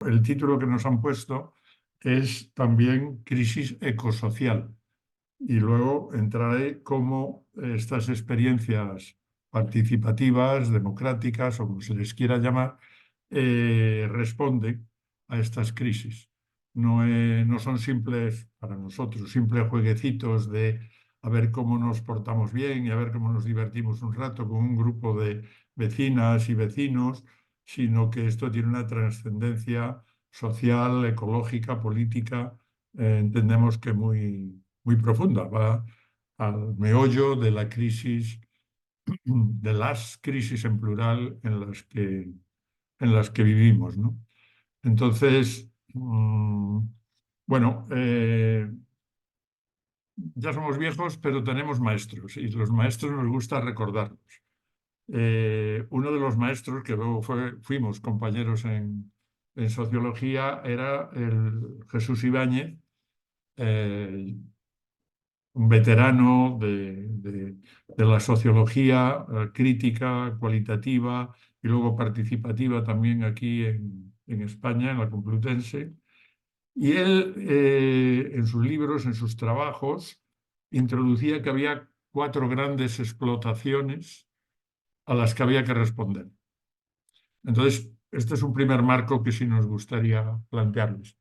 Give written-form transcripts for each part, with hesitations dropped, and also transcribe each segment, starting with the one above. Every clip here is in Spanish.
El título que nos han puesto es también crisis ecosocial. Y luego entraré cómo estas experiencias participativas, democráticas o como se les quiera llamar, responden a estas crisis. No son simples, para nosotros, simples jueguecitos de a ver cómo nos portamos bien y a ver cómo nos divertimos un rato con un grupo de vecinas y vecinos, sino que esto tiene una trascendencia social, ecológica, política, entendemos que muy profunda, va al meollo de la crisis, de las crisis en plural en las que vivimos, ¿no? Entonces, bueno, ya somos viejos, pero tenemos maestros y los maestros nos gusta recordarlos. Uno de los maestros que luego fuimos compañeros en sociología era el Jesús Ibáñez, un veterano de la sociología crítica, cualitativa y luego participativa también aquí en España, en la Complutense. Y él, en sus libros, en sus trabajos, introducía que había 4 grandes explotaciones a las que había que responder. Entonces, este es un primer marco que sí nos gustaría plantearles,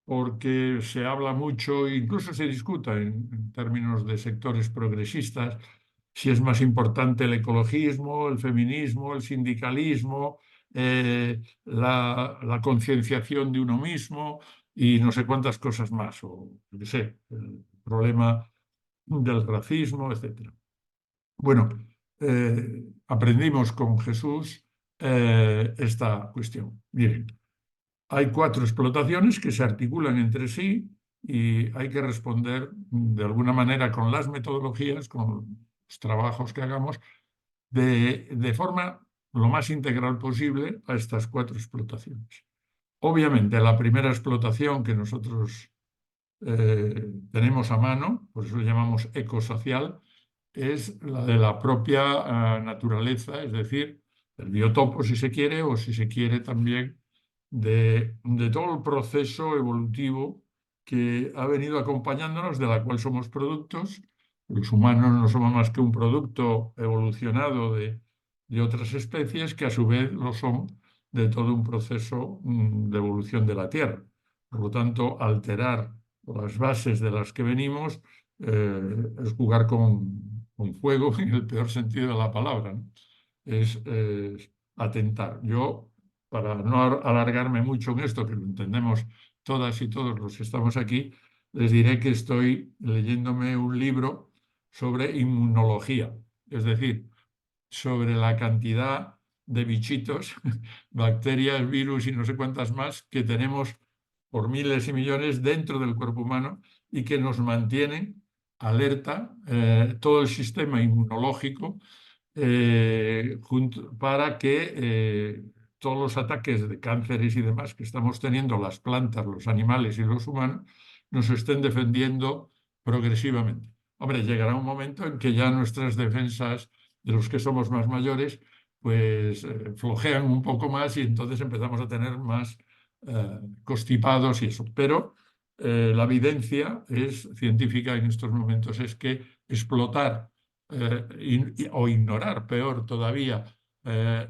porque se habla mucho, incluso se discuta en términos de sectores progresistas, si es más importante el ecologismo, el feminismo, el sindicalismo, la concienciación de uno mismo y no sé cuántas cosas más, o yo qué sé, el problema del racismo, etc. Bueno, aprendimos con Jesús esta cuestión. Miren, hay 4 explotaciones que se articulan entre sí y hay que responder de alguna manera con las metodologías, con los trabajos que hagamos, de forma lo más integral posible a estas 4 explotaciones. Obviamente, la primera explotación que nosotros tenemos a mano, por eso lo llamamos ecosocial, es la de la propia naturaleza, es decir, el biotopo si se quiere, o si se quiere también de todo el proceso evolutivo que ha venido acompañándonos, de la cual somos productos. Los humanos no somos más que un producto evolucionado de otras especies que a su vez lo son de todo un proceso de evolución de la Tierra. Por lo tanto, alterar las bases de las que venimos es jugar con fuego en el peor sentido de la palabra, ¿no? Es atentar. Yo, para no alargarme mucho en esto, que lo entendemos todas y todos los que estamos aquí, les diré que estoy leyéndome un libro sobre inmunología, es decir, sobre la cantidad de bichitos, bacterias, virus y no sé cuántas más que tenemos por miles y millones dentro del cuerpo humano y que nos mantienen alerta todo el sistema inmunológico para que todos los ataques de cánceres y demás que estamos teniendo las plantas, los animales y los humanos nos estén defendiendo progresivamente. Hombre, llegará un momento en que ya nuestras defensas de los que somos más mayores pues flojean un poco más y entonces empezamos a tener más constipados y eso. Pero la evidencia científica en estos momentos es que explotar o ignorar, peor todavía,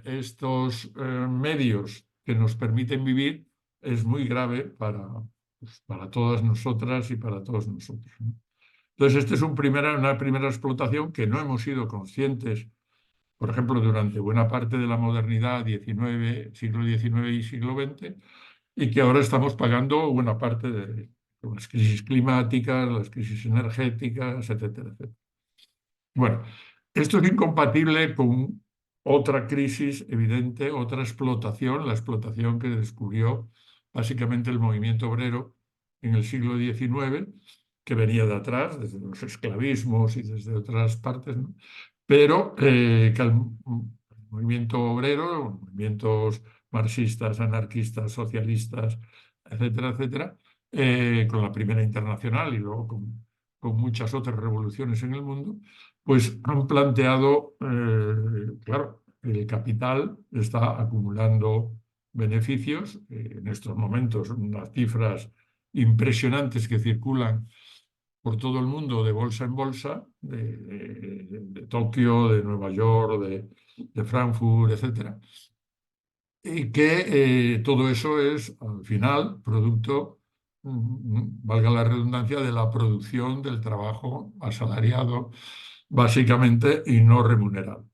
estos medios que nos permiten vivir es muy grave para todas nosotras y para todos nosotros, ¿no? Entonces, esta es una primera explotación que no hemos sido conscientes, por ejemplo, durante buena parte de la modernidad, siglo XIX y siglo XX, y que ahora estamos pagando buena parte de las crisis climáticas, las crisis energéticas, etcétera, etcétera. Bueno, esto es incompatible con otra crisis evidente, otra explotación, la explotación que descubrió básicamente el movimiento obrero en el siglo XIX, que venía de atrás, desde los esclavismos y desde otras partes, ¿no? Pero que el movimiento obrero, los movimientos marxistas, anarquistas, socialistas, etcétera, etcétera, con la Primera Internacional y luego con muchas otras revoluciones en el mundo, pues han planteado, claro, el capital está acumulando beneficios. En estos momentos, unas cifras impresionantes que circulan por todo el mundo de bolsa en bolsa, de Tokio, de Nueva York, de Frankfurt, etcétera. Y que todo eso es, al final, producto, valga la redundancia, de la producción del trabajo asalariado, básicamente, y no remunerado.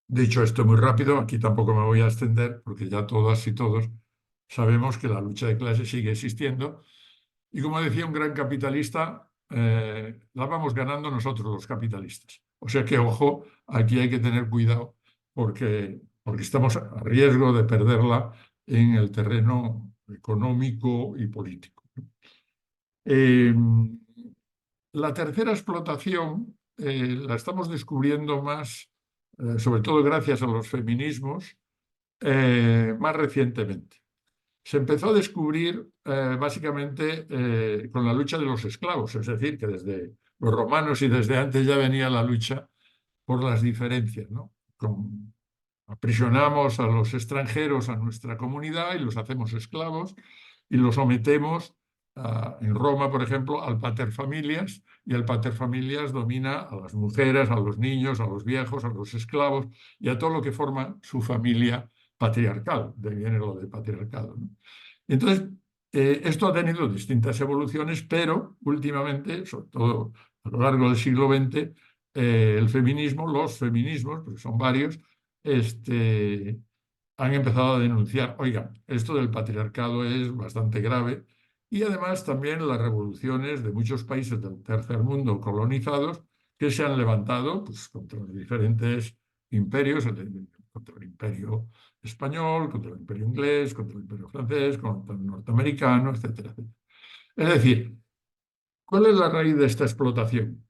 Dicho esto muy rápido, aquí tampoco me voy a extender, porque ya todas y todos sabemos que la lucha de clases sigue existiendo. Y como decía un gran capitalista, la vamos ganando nosotros los capitalistas. O sea que, ojo, aquí hay que tener cuidado porque estamos a riesgo de perderla en el terreno económico y político. Eh, la tercera explotación la estamos descubriendo más, sobre todo gracias a los feminismos, más recientemente. Se empezó a descubrir básicamente con la lucha de los esclavos, es decir, que desde los romanos y desde antes ya venía la lucha por las diferencias, ¿no? Aprisionamos a los extranjeros a nuestra comunidad y los hacemos esclavos y los sometemos, en Roma, por ejemplo, al paterfamilias, y el paterfamilias domina a las mujeres, a los niños, a los viejos, a los esclavos y a todo lo que forma su familia patriarcal, de viene lo de patriarcado, ¿no? Entonces, esto ha tenido distintas evoluciones, pero últimamente, sobre todo a lo largo del siglo XX, el feminismo, los feminismos, porque son varios, han empezado a denunciar, oiga, esto del patriarcado es bastante grave, y además también las revoluciones de muchos países del tercer mundo colonizados que se han levantado, pues, contra los diferentes imperios, contra el imperio español, contra el imperio inglés, contra el imperio francés, contra el norteamericano, etcétera, etcétera. Es decir, ¿cuál es la raíz de esta explotación?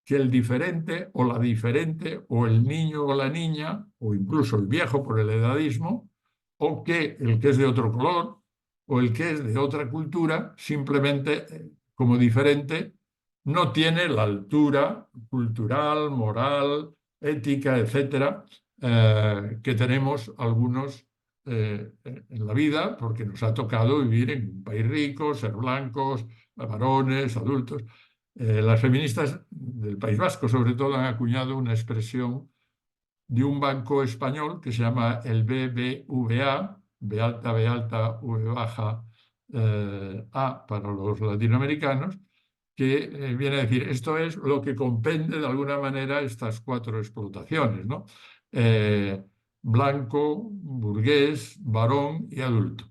Que el diferente o la diferente o el niño o la niña o incluso el viejo por el edadismo o que el que es de otro color o el que es de otra cultura simplemente como diferente no tiene la altura cultural, moral, ética, etcétera, que tenemos algunos en la vida porque nos ha tocado vivir en un país rico, ser blancos, varones, adultos. Las feministas del País Vasco, sobre todo, han acuñado una expresión de un banco español que se llama el BBVA, B alta, V baja, A para los latinoamericanos, que viene a decir, esto es lo que compende de alguna manera estas cuatro explotaciones, ¿no? Eh, blanco, burgués, varón y adulto.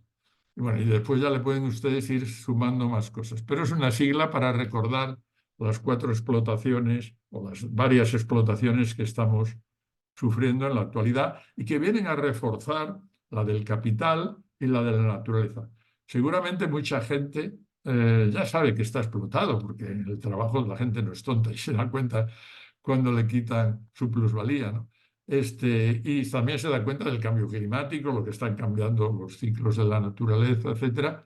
Y bueno, y después ya le pueden ustedes ir sumando más cosas. Pero es una sigla para recordar las cuatro explotaciones o las varias explotaciones que estamos sufriendo en la actualidad y que vienen a reforzar la del capital y la de la naturaleza. Seguramente mucha gente ya sabe que está explotado, porque en el trabajo la gente no es tonta y se da cuenta cuando le quitan su plusvalía, ¿no? Y también se da cuenta del cambio climático, lo que están cambiando los ciclos de la naturaleza, etcétera.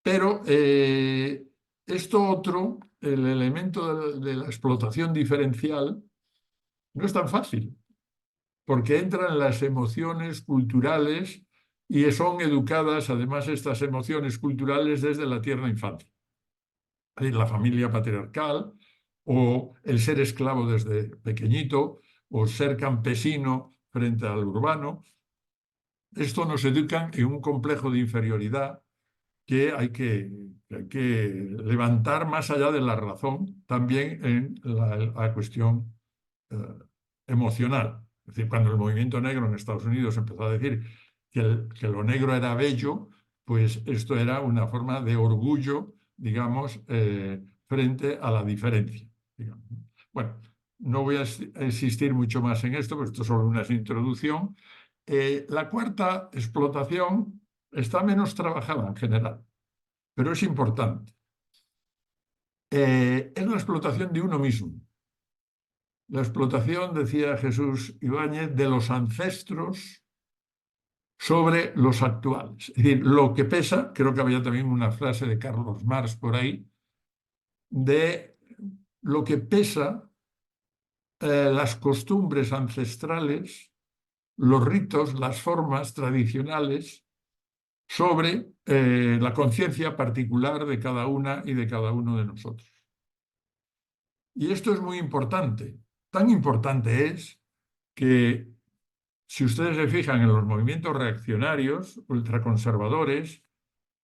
Pero esto otro, el elemento de la explotación diferencial, no es tan fácil, porque entran las emociones culturales y son educadas, además, estas emociones culturales desde la tierna infancia. La familia patriarcal, o el ser esclavo desde pequeñito, o ser campesino frente al urbano. Esto nos educa en un complejo de inferioridad que hay que levantar más allá de la razón, también en la cuestión eh, emocional. Es decir, cuando el movimiento negro en Estados Unidos empezó a decir que lo negro era bello, pues esto era una forma de orgullo, digamos, frente a la diferencia, digamos. Bueno, no voy a insistir mucho más en esto, porque esto es solo una introducción. La cuarta explotación está menos trabajada en general, pero es importante. Es la explotación de uno mismo. La explotación, decía Jesús Ibáñez, de los ancestros sobre los actuales. Es decir, lo que pesa, creo que había también una frase de Carlos Marx por ahí, de lo que pesa las costumbres ancestrales los ritos, las formas tradicionales sobre la conciencia particular de cada una y de cada uno de nosotros. Y esto es muy importante. Tan importante es que, si ustedes se fijan en los movimientos reaccionarios, ultraconservadores,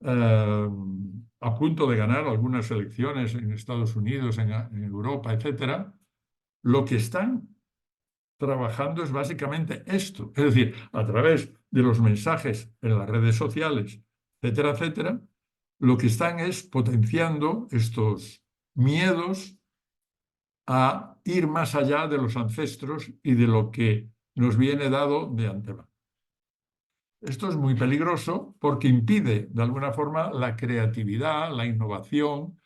a punto de ganar algunas elecciones en Estados Unidos, en Europa, etcétera, lo que están trabajando es básicamente esto. Es decir, a través de los mensajes en las redes sociales, etcétera, etcétera, lo que están es potenciando estos miedos a ir más allá de los ancestros y de lo que nos viene dado de antemano. Esto es muy peligroso porque impide, de alguna forma, la creatividad, la innovación,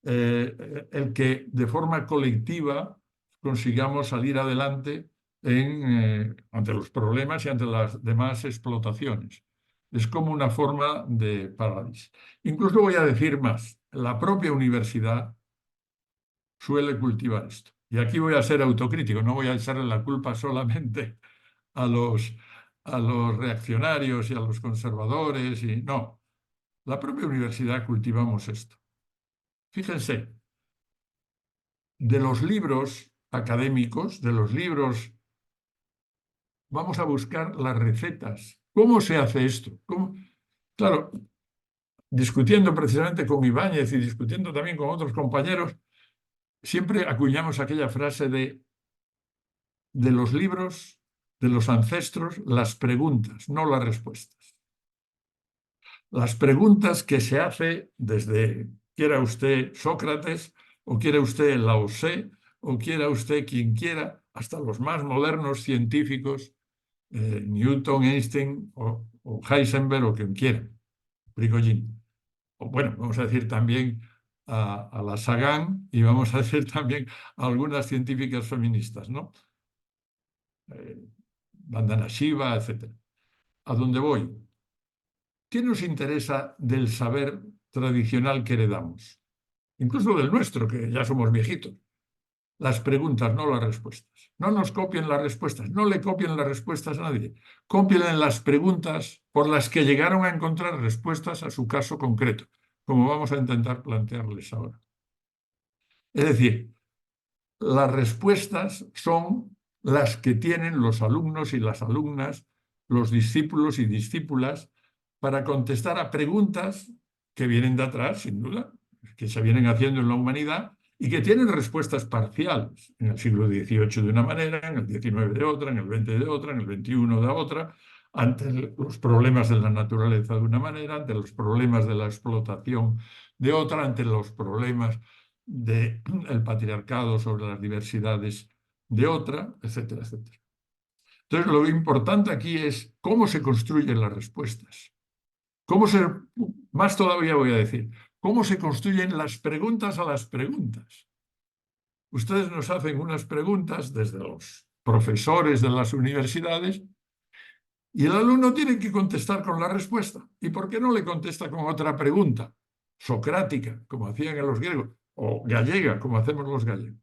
el que de forma colectiva consigamos salir adelante ante los problemas y ante las demás explotaciones. Es como una forma de parálisis. Incluso voy a decir más, la propia universidad suele cultivar esto. Y aquí voy a ser autocrítico, no voy a echarle la culpa solamente a los reaccionarios y a los conservadores. No, la propia universidad cultivamos esto. Fíjense, de los libros académicos, de los libros, vamos a buscar las recetas. ¿Cómo se hace esto? Claro, discutiendo precisamente con Ibáñez y discutiendo también con otros compañeros, siempre acuñamos aquella frase de los libros, de los ancestros, las preguntas, no las respuestas. Las preguntas que se hace desde, quiera usted Sócrates, o quiera usted Lao Tse, o quiera usted quien quiera, hasta los más modernos científicos, Newton, Einstein o Heisenberg o quien quiera, Prigogine. O bueno, vamos a decir también a la Sagan y vamos a decir también a algunas científicas feministas, ¿no? Vandana Shiva, etc. ¿A dónde voy? ¿Qué nos interesa del saber tradicional que heredamos? Incluso del nuestro, que ya somos viejitos. Las preguntas, no las respuestas. No nos copien las respuestas, no le copien las respuestas a nadie. Copien las preguntas por las que llegaron a encontrar respuestas a su caso concreto, como vamos a intentar plantearles ahora. Es decir, las respuestas son las que tienen los alumnos y las alumnas, los discípulos y discípulas, para contestar a preguntas que vienen de atrás, sin duda, que se vienen haciendo en la humanidad y que tienen respuestas parciales. En el siglo XVIII de una manera, en el XIX de otra, en el XX de otra, en el XXI de otra, ante los problemas de la naturaleza de una manera, ante los problemas de la explotación de otra, ante los problemas del patriarcado sobre las diversidades de otra, etcétera, etcétera. Entonces, lo importante aquí es cómo se construyen las respuestas. Más todavía voy a decir, cómo se construyen las preguntas a las preguntas. Ustedes nos hacen unas preguntas desde los profesores de las universidades y el alumno tiene que contestar con la respuesta. ¿Y por qué no le contesta con otra pregunta? Socrática, como hacían los griegos, o gallega, como hacemos los gallegos.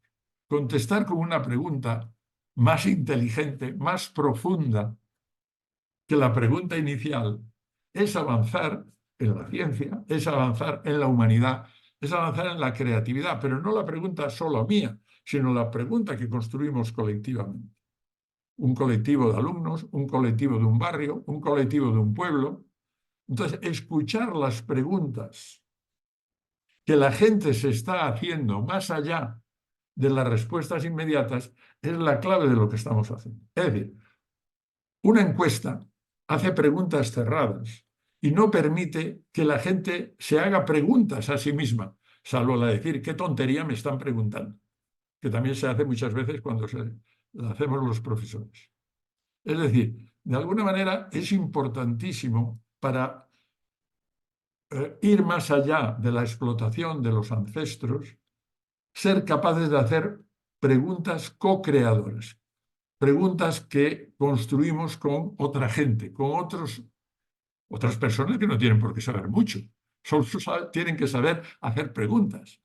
Contestar con una pregunta más inteligente, más profunda que la pregunta inicial, es avanzar en la ciencia, es avanzar en la humanidad, es avanzar en la creatividad, pero no la pregunta solo mía, sino la pregunta que construimos colectivamente. Un colectivo de alumnos, un colectivo de un barrio, un colectivo de un pueblo. Entonces, escuchar las preguntas que la gente se está haciendo más allá de las respuestas inmediatas es la clave de lo que estamos haciendo. Es decir, una encuesta hace preguntas cerradas y no permite que la gente se haga preguntas a sí misma, salvo la de decir, ¿qué tontería me están preguntando? Que también se hace muchas veces cuando la hacemos los profesores. Es decir, de alguna manera es importantísimo para ir más allá de la explotación de los ancestros, ser capaces de hacer preguntas co-creadoras, preguntas que construimos con otra gente, con otras personas que no tienen por qué saber mucho, solo tienen que saber hacer preguntas.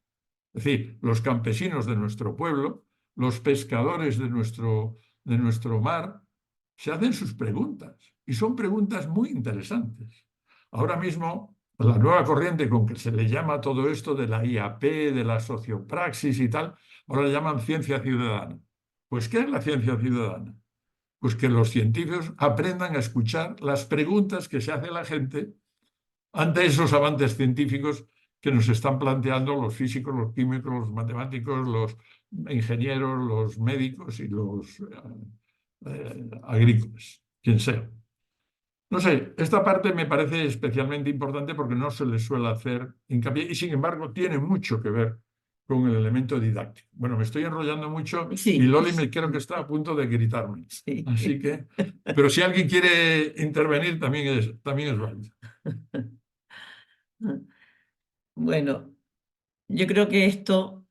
Es decir, los campesinos de nuestro pueblo, los pescadores de nuestro mar, se hacen sus preguntas y son preguntas muy interesantes. Ahora mismo, la nueva corriente con que se le llama todo esto de la IAP, de la sociopraxis y tal, ahora le llaman ciencia ciudadana. Pues, ¿qué es la ciencia ciudadana? Pues que los científicos aprendan a escuchar las preguntas que se hace la gente ante esos avances científicos que nos están planteando los físicos, los químicos, los matemáticos, los ingenieros, los médicos y los agrícolas, quien sea. No sé, esta parte me parece especialmente importante porque no se le suele hacer hincapié y sin embargo tiene mucho que ver con el elemento didáctico. Bueno, me estoy enrollando mucho y Sí, Loli me creo que está a punto de gritarme. sí. Así que, pero si alguien quiere intervenir también es válido. Bueno, yo creo que esto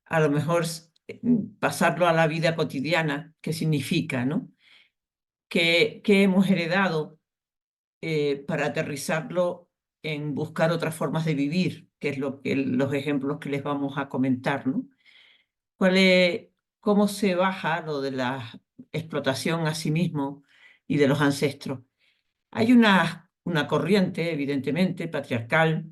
a lo mejor pasarlo a la vida cotidiana, ¿qué significa, no? ¿Qué hemos heredado para aterrizarlo en buscar otras formas de vivir, que es lo que los ejemplos que les vamos a comentar, ¿no? ¿Cuál es, cómo se baja lo de la explotación a sí mismo y de los ancestros? Hay una corriente, evidentemente, patriarcal,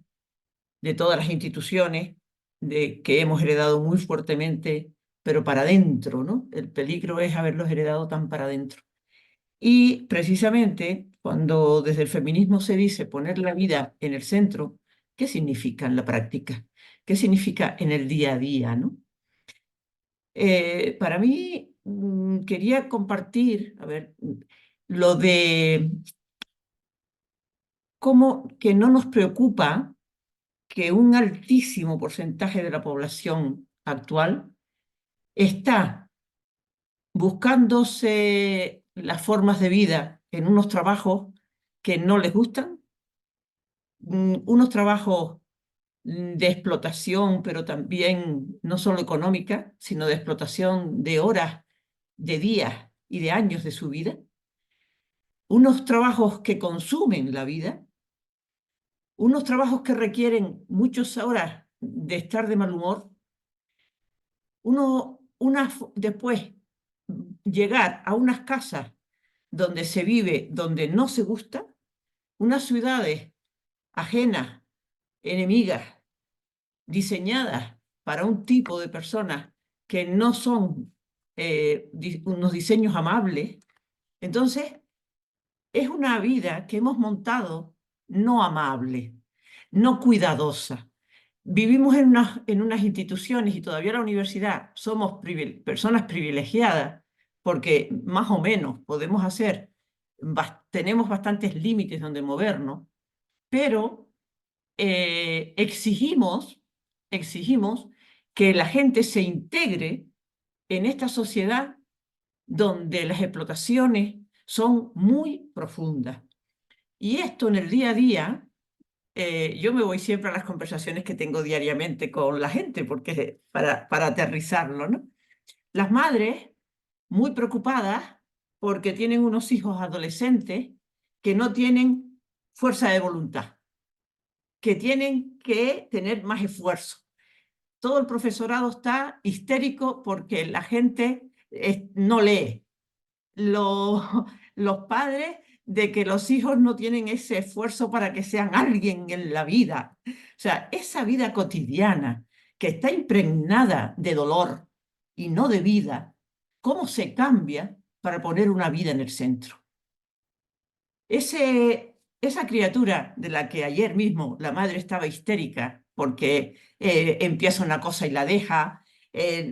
de todas las instituciones, que hemos heredado muy fuertemente, pero para adentro, ¿no? El peligro es haberlos heredado tan para adentro. Y precisamente cuando desde el feminismo se dice poner la vida en el centro, ¿qué significa en la práctica? ¿Qué significa en el día a día, ¿no? Para mí, quería compartir, a ver, lo de cómo que no nos preocupa que un altísimo porcentaje de la población actual está buscándose las formas de vida en unos trabajos que no les gustan, unos trabajos de explotación, pero también no solo económica, sino de explotación de horas, de días y de años de su vida, unos trabajos que consumen la vida, unos trabajos que requieren muchas horas de estar de mal humor, después llegar a unas casas donde se vive, donde no se gusta, unas ciudades ajenas, enemigas, diseñadas para un tipo de personas que no son unos diseños amables. Entonces, es una vida que hemos montado no amable, no cuidadosa. Vivimos en unas instituciones y todavía la universidad somos personas privilegiadas porque más o menos podemos hacer, tenemos bastantes límites donde movernos, pero exigimos que la gente se integre en esta sociedad donde las explotaciones son muy profundas. Y esto en el día a día, yo me voy siempre a las conversaciones que tengo diariamente con la gente, porque para aterrizarlo, ¿no? Las madres muy preocupadas porque tienen unos hijos adolescentes que no tienen fuerza de voluntad, que tienen que tener más esfuerzo. Todo el profesorado está histérico porque la gente no lee. Los, los padres de que los hijos no tienen ese esfuerzo para que sean alguien en la vida. O sea, esa vida cotidiana que está impregnada de dolor y no de vida, ¿cómo se cambia para poner una vida en el centro? Esa criatura de la que ayer mismo la madre estaba histérica porque empieza una cosa y la deja,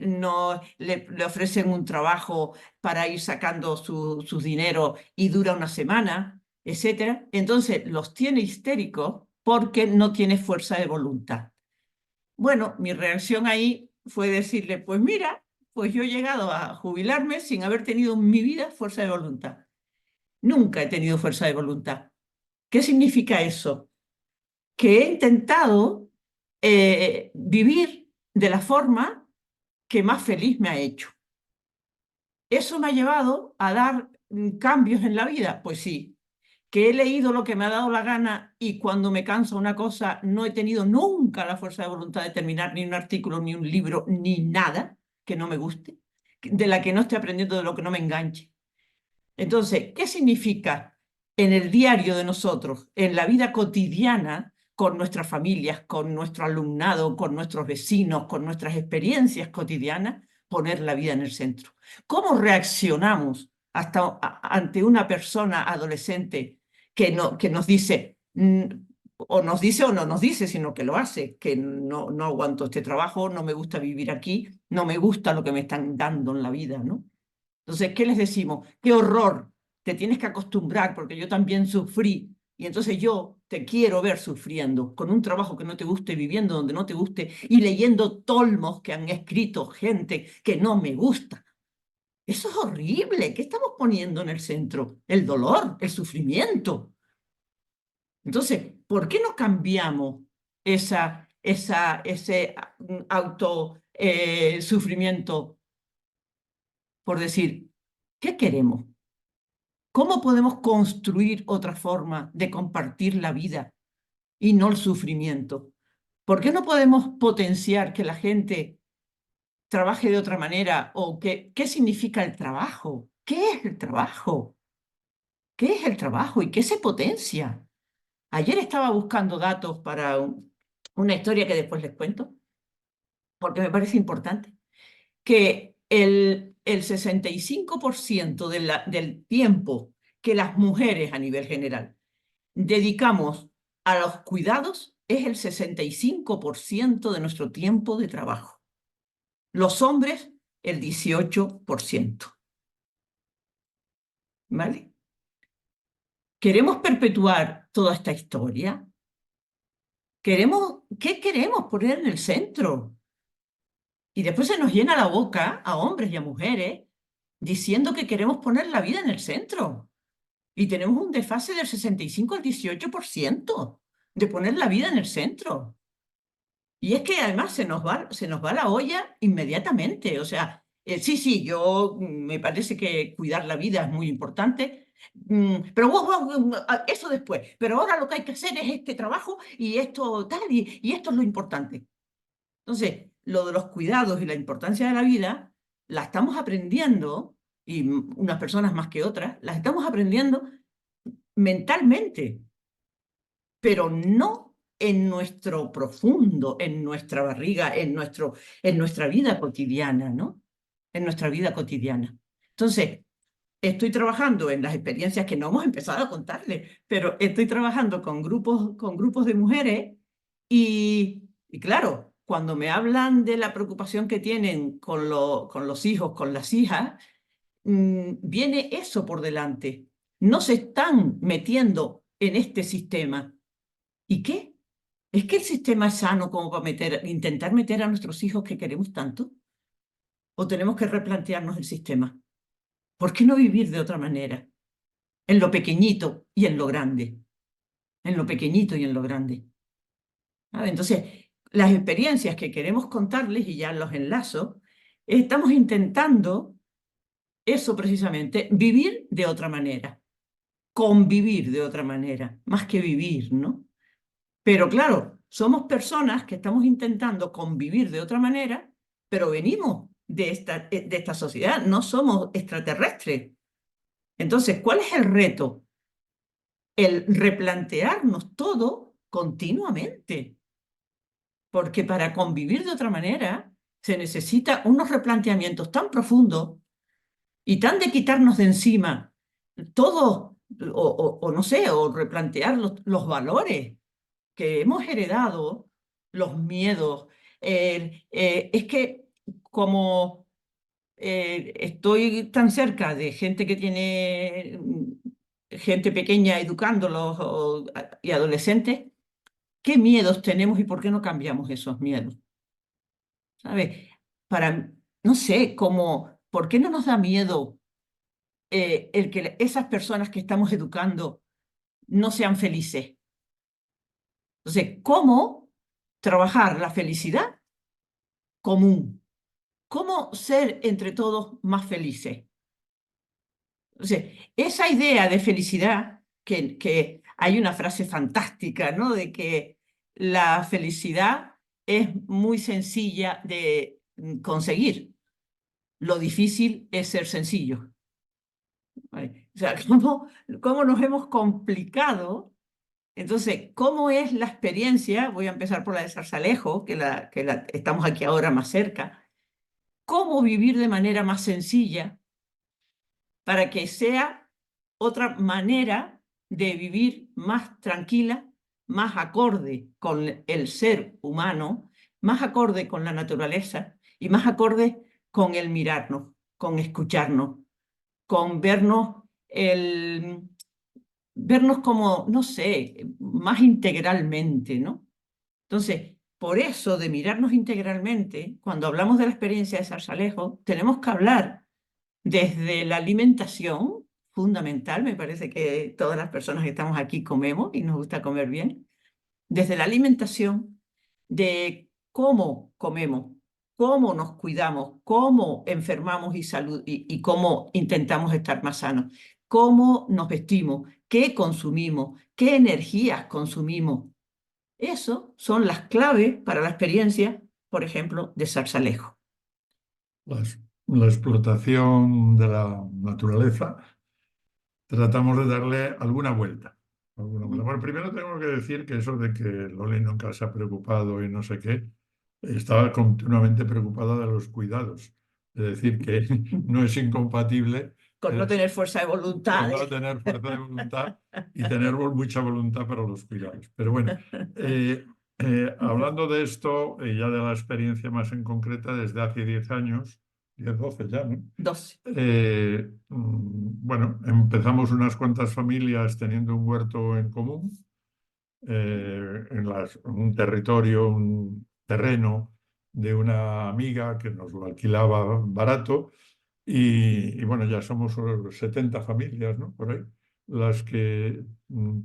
no le ofrecen un trabajo para ir sacando su dinero y dura una semana, etcétera. Entonces los tiene histéricos porque no tiene fuerza de voluntad. Bueno, mi reacción ahí fue decirle, pues mira, pues yo he llegado a jubilarme sin haber tenido en mi vida fuerza de voluntad. Nunca he tenido fuerza de voluntad. ¿Qué significa eso? Que he intentado vivir de la forma que más feliz me ha hecho. ¿Eso me ha llevado a dar cambios en la vida? Pues sí. ¿Que he leído lo que me ha dado la gana y cuando me cansa una cosa no he tenido nunca la fuerza de voluntad de terminar ni un artículo, ni un libro, ni nada que no me guste, de la que no esté aprendiendo, de lo que no me enganche? Entonces, ¿qué significa en el diario de nosotros, en la vida cotidiana, con nuestras familias, con nuestro alumnado, con nuestros vecinos, con nuestras experiencias cotidianas, poner la vida en el centro? ¿Cómo reaccionamos ante una persona adolescente que nos dice, o nos dice o no nos dice, sino que lo hace, que no aguanto este trabajo, no me gusta vivir aquí, no me gusta lo que me están dando en la vida, ¿no? Entonces, ¿qué les decimos? ¡Qué horror! Te tienes que acostumbrar porque yo también sufrí. Y entonces yo te quiero ver sufriendo, con un trabajo que no te guste, viviendo donde no te guste y leyendo tolmos que han escrito gente que no me gusta. Eso es horrible. ¿Qué estamos poniendo en el centro? El dolor, el sufrimiento. Entonces, ¿por qué no cambiamos ese auto sufrimiento por decir, ¿qué queremos? ¿Cómo podemos construir otra forma de compartir la vida y no el sufrimiento? ¿Por qué no podemos potenciar que la gente trabaje de otra manera? ¿O qué significa el trabajo? ¿Qué es el trabajo? ¿Qué es el trabajo y qué se potencia? Ayer estaba buscando datos para una historia que después les cuento, porque me parece importante, que el 65% del tiempo que las mujeres a nivel general dedicamos a los cuidados es el 65% de nuestro tiempo de trabajo. Los hombres, el 18%. ¿Vale? ¿Queremos perpetuar toda esta historia? ¿Qué queremos poner en el centro? Y después se nos llena la boca a hombres y a mujeres diciendo que queremos poner la vida en el centro. Y tenemos un desfase del 65 al 18% de poner la vida en el centro. Y es que además se nos va la olla inmediatamente. O sea, sí, yo me parece que cuidar la vida es muy importante, pero eso después. Pero ahora lo que hay que hacer es este trabajo y esto tal, y esto es lo importante. Entonces, lo de los cuidados y la importancia de la vida, la estamos aprendiendo, y unas personas más que otras, las estamos aprendiendo mentalmente, pero no en nuestro profundo, en nuestra barriga, en nuestra vida cotidiana, ¿no? En nuestra vida cotidiana. Entonces, estoy trabajando en las experiencias que no hemos empezado a contarles, pero estoy trabajando con grupos de mujeres y claro, cuando me hablan de la preocupación que tienen con los hijos, con las hijas, viene eso por delante. No se están metiendo en este sistema. ¿Y qué? ¿Es que el sistema es sano como para intentar meter a nuestros hijos que queremos tanto? ¿O tenemos que replantearnos el sistema? ¿Por qué no vivir de otra manera? En lo pequeñito y en lo grande. En lo pequeñito y en lo grande. ¿Sabe? Entonces, las experiencias que queremos contarles, y ya los enlazo, estamos intentando eso precisamente, vivir de otra manera, convivir de otra manera, más que vivir, ¿no? Pero claro, somos personas que estamos intentando convivir de otra manera, pero venimos de esta sociedad, no somos extraterrestres. Entonces, ¿cuál es el reto? El replantearnos todo continuamente, porque para convivir de otra manera se necesita unos replanteamientos tan profundos y tan de quitarnos de encima todo, o no sé, o replantear los valores que hemos heredado, los miedos. Es que como estoy tan cerca de gente que tiene gente pequeña educándolos y adolescentes, ¿qué miedos tenemos y por qué no cambiamos esos miedos? ¿Sabes? No sé, ¿por qué no nos da miedo el que esas personas que estamos educando no sean felices? Entonces, ¿cómo trabajar la felicidad común? ¿Cómo ser entre todos más felices? Entonces, esa idea de felicidad, que hay una frase fantástica, ¿no? De que la felicidad es muy sencilla de conseguir. Lo difícil es ser sencillo. Ay, o sea, cómo nos hemos complicado. Entonces, ¿cómo es la experiencia? Voy a empezar por la de Zarzalejo, estamos aquí ahora más cerca. ¿Cómo vivir de manera más sencilla para que sea otra manera de vivir más tranquila, más acorde con el ser humano, más acorde con la naturaleza y más acorde con el mirarnos, con escucharnos, con vernos como, no sé, más integralmente, ¿no? Entonces, por eso de mirarnos integralmente, cuando hablamos de la experiencia de Zarzalejo, tenemos que hablar desde la alimentación, fundamental, me parece que todas las personas que estamos aquí comemos y nos gusta comer bien, desde la alimentación, de cómo comemos, cómo nos cuidamos, cómo enfermamos y cómo intentamos estar más sanos, cómo nos vestimos, qué consumimos, qué energías consumimos. Eso son las claves para la experiencia, por ejemplo, de Zarzalejo. La explotación de la naturaleza, tratamos de darle alguna vuelta. Bueno, primero tengo que decir que eso de que Loli nunca se ha preocupado y no sé qué, estaba continuamente preocupada de los cuidados. Es decir, que no es incompatible Con no tener fuerza de con voluntad. no tener fuerza de voluntad y tener mucha voluntad para los cuidados. Pero bueno, eh, hablando de esto, ya de la experiencia más en concreta, desde hace 10 años, 10 12 ya, ¿no? 12. Bueno, empezamos unas cuantas familias teniendo un huerto en común, en un territorio, un terreno de una amiga que nos lo alquilaba barato y bueno, ya somos 70 familias, ¿no? Por ahí, las que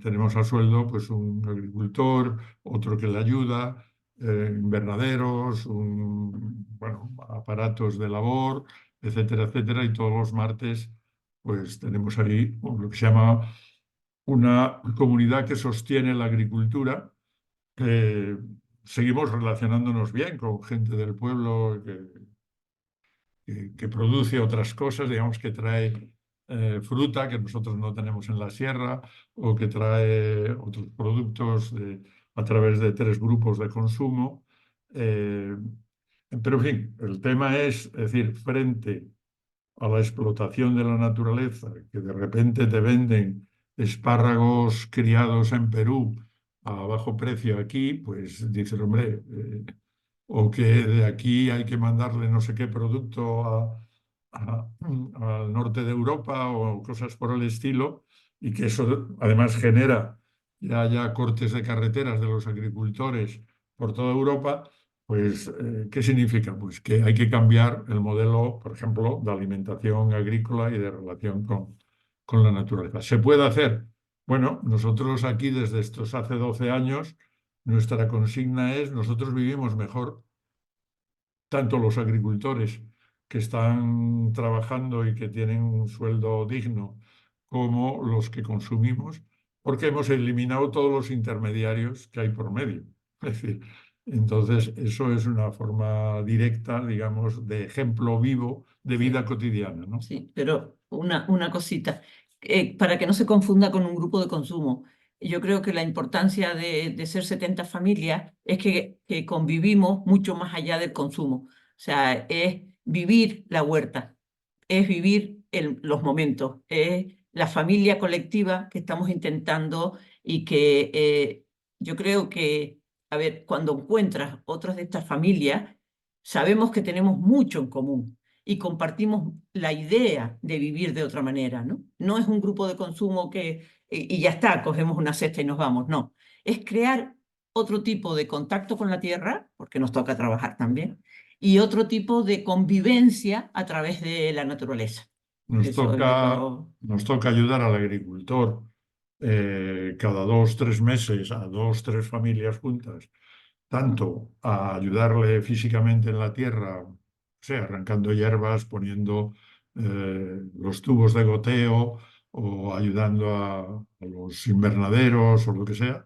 tenemos a sueldo, pues un agricultor, otro que le ayuda, invernaderos, bueno, aparatos de labor, etcétera, etcétera. Y todos los martes, pues tenemos ahí lo que se llama una comunidad que sostiene la agricultura. Seguimos relacionándonos bien con gente del pueblo que produce otras cosas, digamos que trae fruta que nosotros no tenemos en la sierra o que trae otros productos a través de 3 grupos de consumo. Eh, pero en fin, el tema es decir, frente a la explotación de la naturaleza, que de repente te venden espárragos criados en Perú a bajo precio aquí, pues dices, hombre, o que de aquí hay que mandarle no sé qué producto al norte de Europa o cosas por el estilo, y que eso además genera ya cortes de carreteras de los agricultores por toda Europa, pues ¿qué significa? Pues que hay que cambiar el modelo, por ejemplo, de alimentación agrícola y de relación con la naturaleza. ¿Se puede hacer? Bueno, nosotros aquí desde estos hace 12 años, nuestra consigna es, nosotros vivimos mejor, tanto los agricultores que están trabajando y que tienen un sueldo digno, como los que consumimos, porque hemos eliminado todos los intermediarios que hay por medio. Es decir, entonces eso es una forma directa, digamos, de ejemplo vivo de vida Sí, cotidiana, ¿no? sí, pero una cosita, para que no se confunda con un grupo de consumo. Yo creo que la importancia de ser 70 familias es que convivimos mucho más allá del consumo. O sea, es vivir la huerta, es vivir los momentos, es la familia colectiva que estamos intentando y que yo creo que, a ver, cuando encuentras otras de estas familias, sabemos que tenemos mucho en común y compartimos la idea de vivir de otra manera, ¿no? No es un grupo de consumo y ya está, cogemos una cesta y nos vamos, no. Es crear otro tipo de contacto con la tierra, porque nos toca trabajar también, y otro tipo de convivencia a través de la naturaleza. Nos Eso es toca, nos toca ayudar al agricultor cada 2, 3 meses a 2, 3 familias juntas, tanto a ayudarle físicamente en la tierra, o sea, arrancando hierbas, poniendo los tubos de goteo o ayudando a los invernaderos o lo que sea,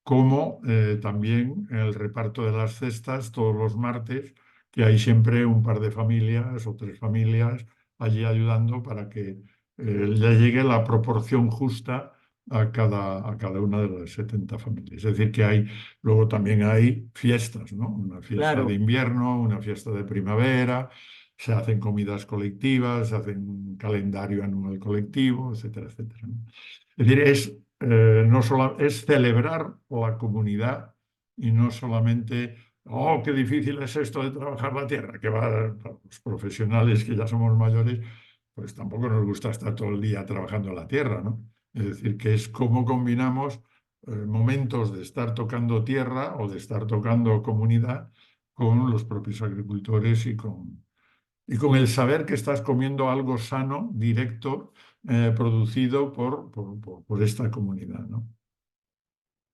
como también en el reparto de las cestas todos los martes, que hay siempre un par de familias o 3 familias allí ayudando para que le llegue la proporción justa a cada una de las 70 familias. Es decir, que luego también hay fiestas, ¿no? Una fiesta de claro. invierno, una fiesta de primavera, se hacen comidas colectivas, se hacen un calendario anual colectivo, etcétera, etcétera, ¿no? Es decir, no solo, es celebrar la comunidad y no solamente, oh, qué difícil es esto de trabajar la tierra, que va, los profesionales que ya somos mayores, pues tampoco nos gusta estar todo el día trabajando la tierra, ¿no? Es decir, que es cómo combinamos momentos de estar tocando tierra o de estar tocando comunidad con los propios agricultores y con el saber que estás comiendo algo sano, directo, producido por esta comunidad, ¿no?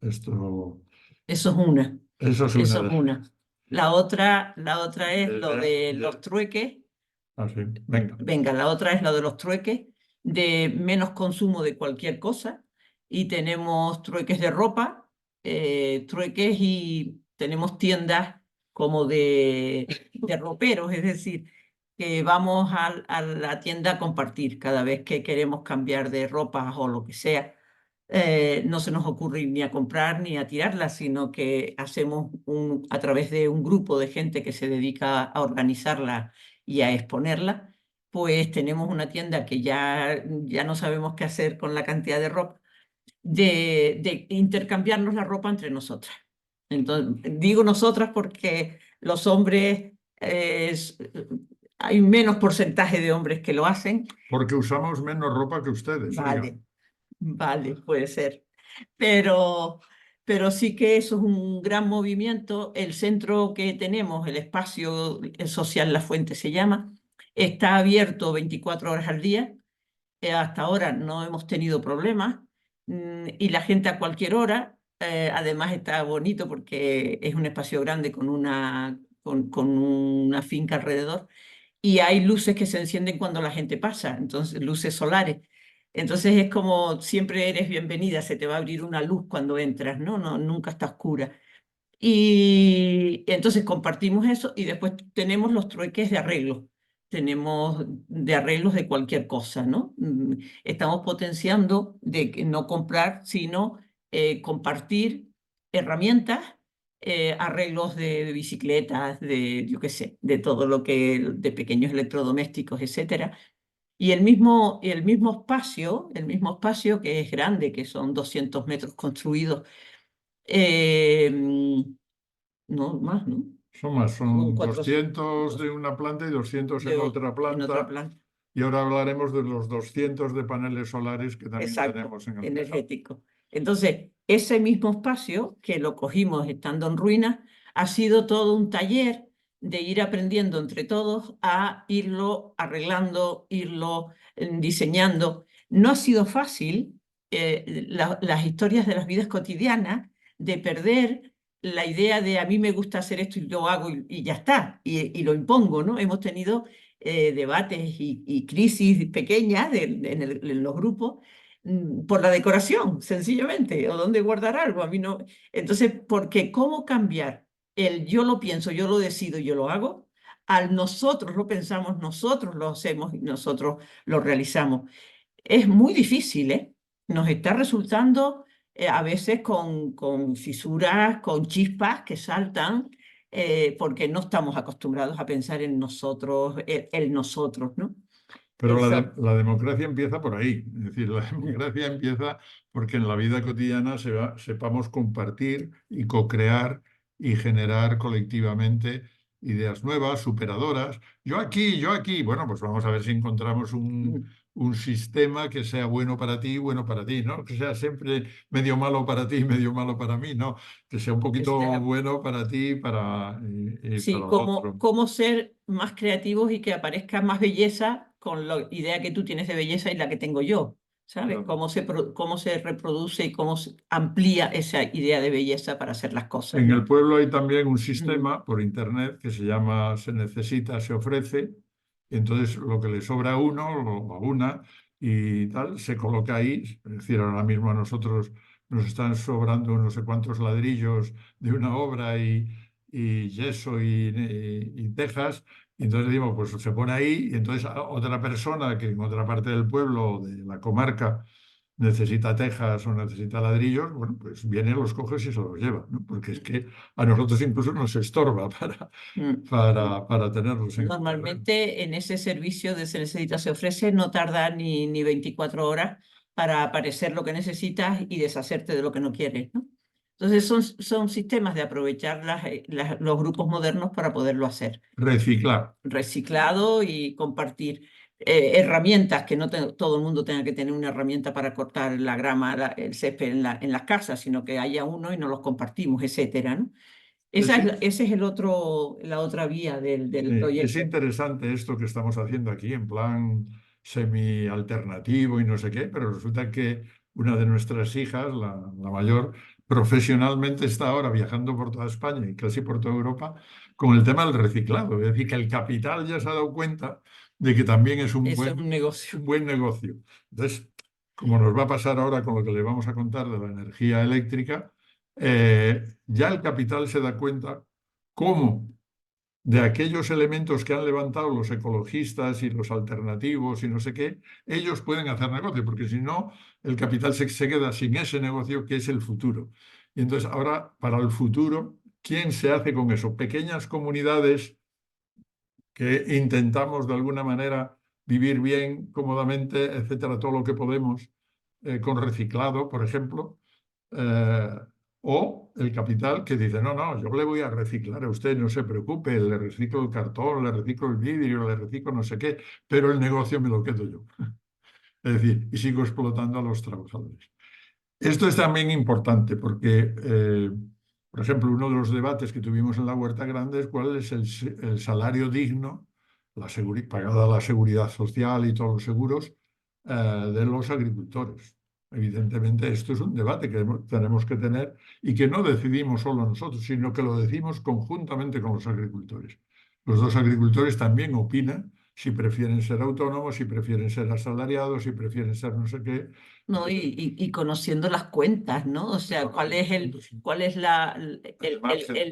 Esto, Eso es una. eso es una Eso es de una. La otra es lo de- de los de- trueques. sí, venga. Venga, la otra es lo de los trueques, de menos consumo de cualquier cosa. Y tenemos trueques de ropa, trueques y tenemos tiendas como de roperos, es decir, que vamos a la tienda a compartir cada vez que queremos cambiar de ropa o lo que sea. No se nos ocurre ni a comprar ni a tirarla, sino que hacemos a través de un grupo de gente que se dedica a organizarla y a exponerla, pues tenemos una tienda que ya no sabemos qué hacer con la cantidad de ropa, de intercambiarnos la ropa entre nosotras. Entonces, digo nosotras porque los hombres, hay menos porcentaje de hombres que lo hacen. Porque usamos menos ropa que ustedes, oiga. Vale, vale, puede ser. Pero, pero sí que eso es un gran movimiento. El centro que tenemos, el espacio social La Fuente se llama, está abierto 24 horas al día. Hasta ahora no hemos tenido problemas, y la gente a cualquier hora. Además está bonito porque es un espacio grande con una finca alrededor y hay luces que se encienden cuando la gente pasa, entonces luces solares. Entonces es como siempre eres bienvenida, se te va a abrir una luz cuando entras, ¿no? No, nunca está oscura. Y entonces compartimos eso y después tenemos los trueques de arreglos. Tenemos de arreglos de cualquier cosa, ¿no? Estamos potenciando de que no comprar, sino compartir herramientas, arreglos de bicicletas, de, yo qué sé, de todo lo que, de pequeños electrodomésticos, etcétera. Y el mismo espacio que es grande, que son 200 metros construidos, eh, no más, ¿no? Son más, Son son cuatro, 200 de una planta y 200 en otra en otra planta. planta. Y ahora hablaremos de los 200 de paneles solares que también Exacto, tenemos en el tejado. energético. Entonces, ese mismo espacio que lo cogimos estando en ruinas, ha sido todo un taller de ir aprendiendo entre todos a irlo arreglando, irlo diseñando. No ha sido fácil, las historias de las vidas cotidianas, de perder la idea de a mí me gusta hacer esto y lo hago y ya está, y lo impongo, ¿no? Hemos tenido debates y crisis pequeñas en los grupos, por la decoración, sencillamente, o dónde guardar algo. A mí no. Entonces, porque cómo cambiar el yo lo pienso, yo lo decido, yo lo hago, al nosotros lo pensamos, nosotros lo hacemos y nosotros lo realizamos. Es muy difícil, ¿eh? Nos está resultando a veces con fisuras, con chispas que saltan, porque no estamos acostumbrados a pensar en nosotros, el nosotros, ¿no? Pero Eso. la democracia empieza por ahí. Es decir, la democracia empieza porque en la vida cotidiana sepamos compartir y co-crear y generar colectivamente ideas nuevas, superadoras. Yo aquí, yo aquí. Bueno, pues vamos a ver si encontramos un sistema que sea bueno para ti, bueno para ti, ¿no? Que sea siempre medio malo para ti, medio malo para mí, ¿no? Que sea un poquito Este, bueno para ti y para Sí, el cómo, otro. cómo ser más creativos y que aparezca más belleza con la idea que tú tienes de belleza y la que tengo yo, ¿sabes? Claro. Cómo se reproduce y cómo se amplía esa idea de belleza para hacer las cosas, En el ¿no? pueblo hay también un Mm, sistema por internet que se llama Se necesita, se ofrece. Y entonces lo que le sobra a uno o a una y tal, se coloca ahí. Es decir, ahora mismo a nosotros nos están sobrando no sé cuántos ladrillos de una obra y yeso y tejas. Y entonces decimos, pues se pone ahí y entonces otra persona que en otra parte del pueblo, de la comarca, necesita tejas o necesita ladrillos, bueno, pues viene, los coge y se los lleva, ¿no? Porque es que a nosotros incluso nos estorba Mm. para tenerlos en el terreno. Normalmente en ese servicio de Se Necesita Se Ofrece no tarda ni 24 horas para aparecer lo que necesitas y deshacerte de lo que no quieres, ¿no? Entonces son sistemas de aprovechar los grupos modernos para poderlo hacer. Reciclar. Reciclado y compartir herramientas, que no todo el mundo tenga que tener una herramienta para cortar la grama, el césped en las casas, sino que haya uno y nos los compartimos, etcétera, ¿no? Es, Ese es la otra vía del es proyecto. interesante esto que estamos haciendo aquí en plan semi-alternativo y no sé qué, pero resulta que una de nuestras hijas, la mayor, profesionalmente está ahora viajando por toda España y casi por toda Europa con el tema del reciclado. Es decir, que el capital ya se ha dado cuenta de que también es Eso es un negocio. un buen negocio. Entonces, como nos va a pasar ahora con lo que le vamos a contar de la energía eléctrica, ya el capital se da cuenta cómo de aquellos elementos que han levantado los ecologistas y los alternativos y no sé qué, ellos pueden hacer negocio, porque si no, el capital se queda sin ese negocio que es el futuro. Y entonces ahora, para el futuro, ¿quién se hace con eso? Pequeñas comunidades que intentamos de alguna manera vivir bien, cómodamente, etcétera, todo lo que podemos, con reciclado, por ejemplo, eh, o el capital que dice, no, no, yo le voy a reciclar a usted, no se preocupe, le reciclo el cartón, le reciclo el vidrio, le reciclo no sé qué, pero el negocio me lo quedo yo. Es decir, y sigo explotando a los trabajadores. Esto es también importante porque, por ejemplo, uno de los debates que tuvimos en la Huerta Grande es cuál es el salario digno, pagada la seguridad social y todos los seguros, de los agricultores. Evidentemente, esto es un debate que tenemos que tener y que no decidimos solo nosotros, sino que lo decimos conjuntamente con los agricultores. Los dos agricultores también opinan si prefieren ser autónomos, si prefieren ser asalariados, si prefieren ser no sé qué. ¿No? Y conociendo las cuentas, ¿no? O sea, cuál es el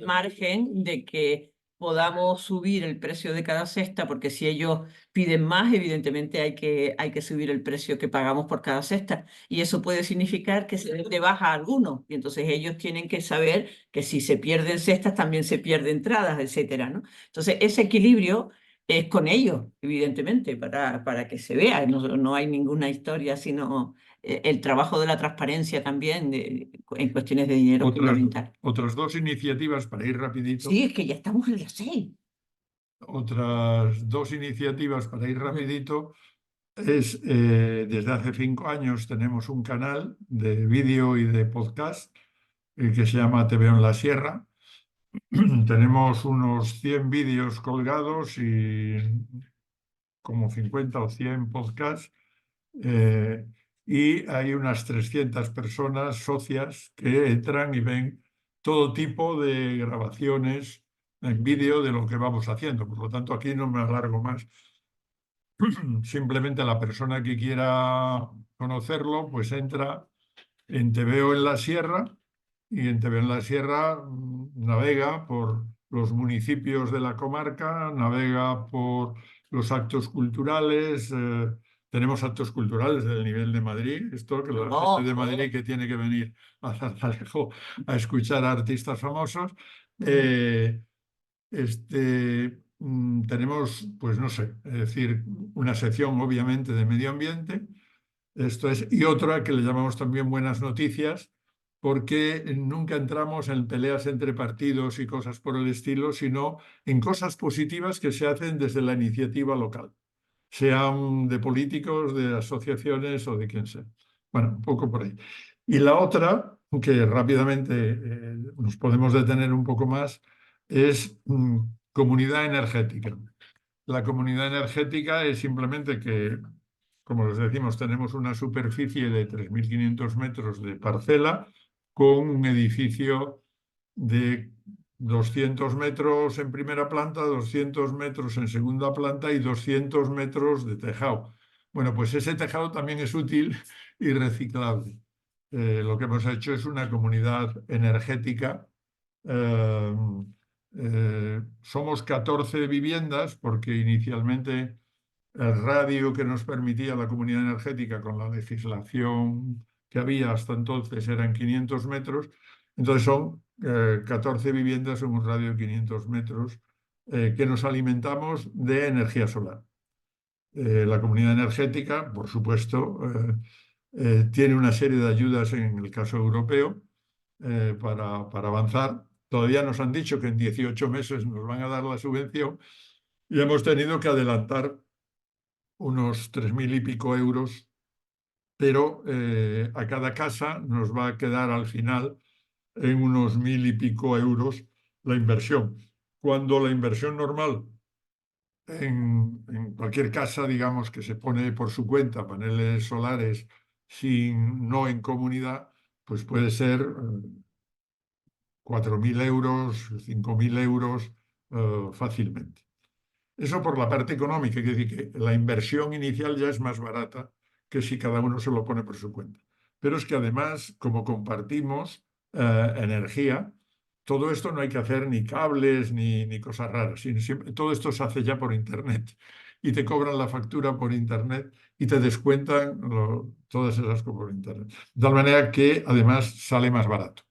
margen de que podamos subir el precio de cada cesta, porque si ellos piden más, evidentemente hay que subir el precio que pagamos por cada cesta. Y eso puede significar que se les dé baja a algunos. Y entonces ellos tienen que saber que si se pierden cestas, también se pierden entradas, etcétera, ¿no? Entonces, ese equilibrio es con ellos, evidentemente, para que se vea. No hay ninguna historia, sino el trabajo de la transparencia también en cuestiones de dinero es Otras, fundamental. otras dos iniciativas para ir Sí, rapidito, es que ya estamos en las 6. otras dos iniciativas para ir rapidito es, desde hace 5 años tenemos un canal de vídeo y de podcast, que se llama Te veo en la Sierra. Tenemos unos 100 vídeos colgados y como 50 o 100 podcasts, eh, y hay unas 300 personas socias que entran y ven todo tipo de grabaciones en vídeo de lo que vamos haciendo. Por lo tanto, aquí no me alargo más. Simplemente la persona que quiera conocerlo, pues entra en Te veo en la Sierra y en Te veo en la Sierra navega por los municipios de la comarca, navega por los actos culturales. Tenemos actos culturales del nivel de Madrid, esto que la gente de Oh, Madrid que tiene que venir a Zarzalejo a escuchar a artistas famosos. Eh, tenemos, pues no sé, es decir, una sección obviamente de medio ambiente, esto es, y otra que le llamamos también buenas noticias, porque nunca entramos en peleas entre partidos y cosas por el estilo, sino en cosas positivas que se hacen desde la iniciativa local, sean de políticos, de asociaciones o de quien sea. Bueno, un poco por ahí. Y la otra, que rápidamente nos podemos detener un poco más, es comunidad energética. La comunidad energética es simplemente que, como les decimos, tenemos una superficie de 3.500 metros de parcela con un edificio de 200 metros en primera planta, 200 metros en segunda planta y 200 metros de tejado. Bueno, pues ese tejado también es útil y reciclable. Lo que hemos hecho es una comunidad energética, eh, Somos 14 viviendas porque inicialmente el radio que nos permitía la comunidad energética con la legislación que había hasta entonces eran 500 metros. Entonces son 14 viviendas en un radio de 500 metros que nos alimentamos de energía solar. La comunidad energética, por supuesto, tiene una serie de ayudas en el caso europeo para avanzar. Todavía nos han dicho que en 18 meses nos van a dar la subvención y hemos tenido que adelantar unos 3.000 y pico euros, pero a cada casa nos va a quedar al final en unos 1.000 y pico euros la inversión. Cuando la inversión normal en cualquier casa, digamos, que se pone por su cuenta paneles solares no en comunidad, pues puede ser 4.000 euros, 5.000 euros fácilmente. Eso por la parte económica, quiere decir que la inversión inicial ya es más barata que si cada uno se lo pone por su cuenta. Pero es que además, como compartimos energía, todo esto no hay que hacer ni cables ni cosas raras, sino todo esto se hace ya por Internet y te cobran la factura por Internet y te descuentan todas esas cosas por Internet. De tal manera que además sale más barato.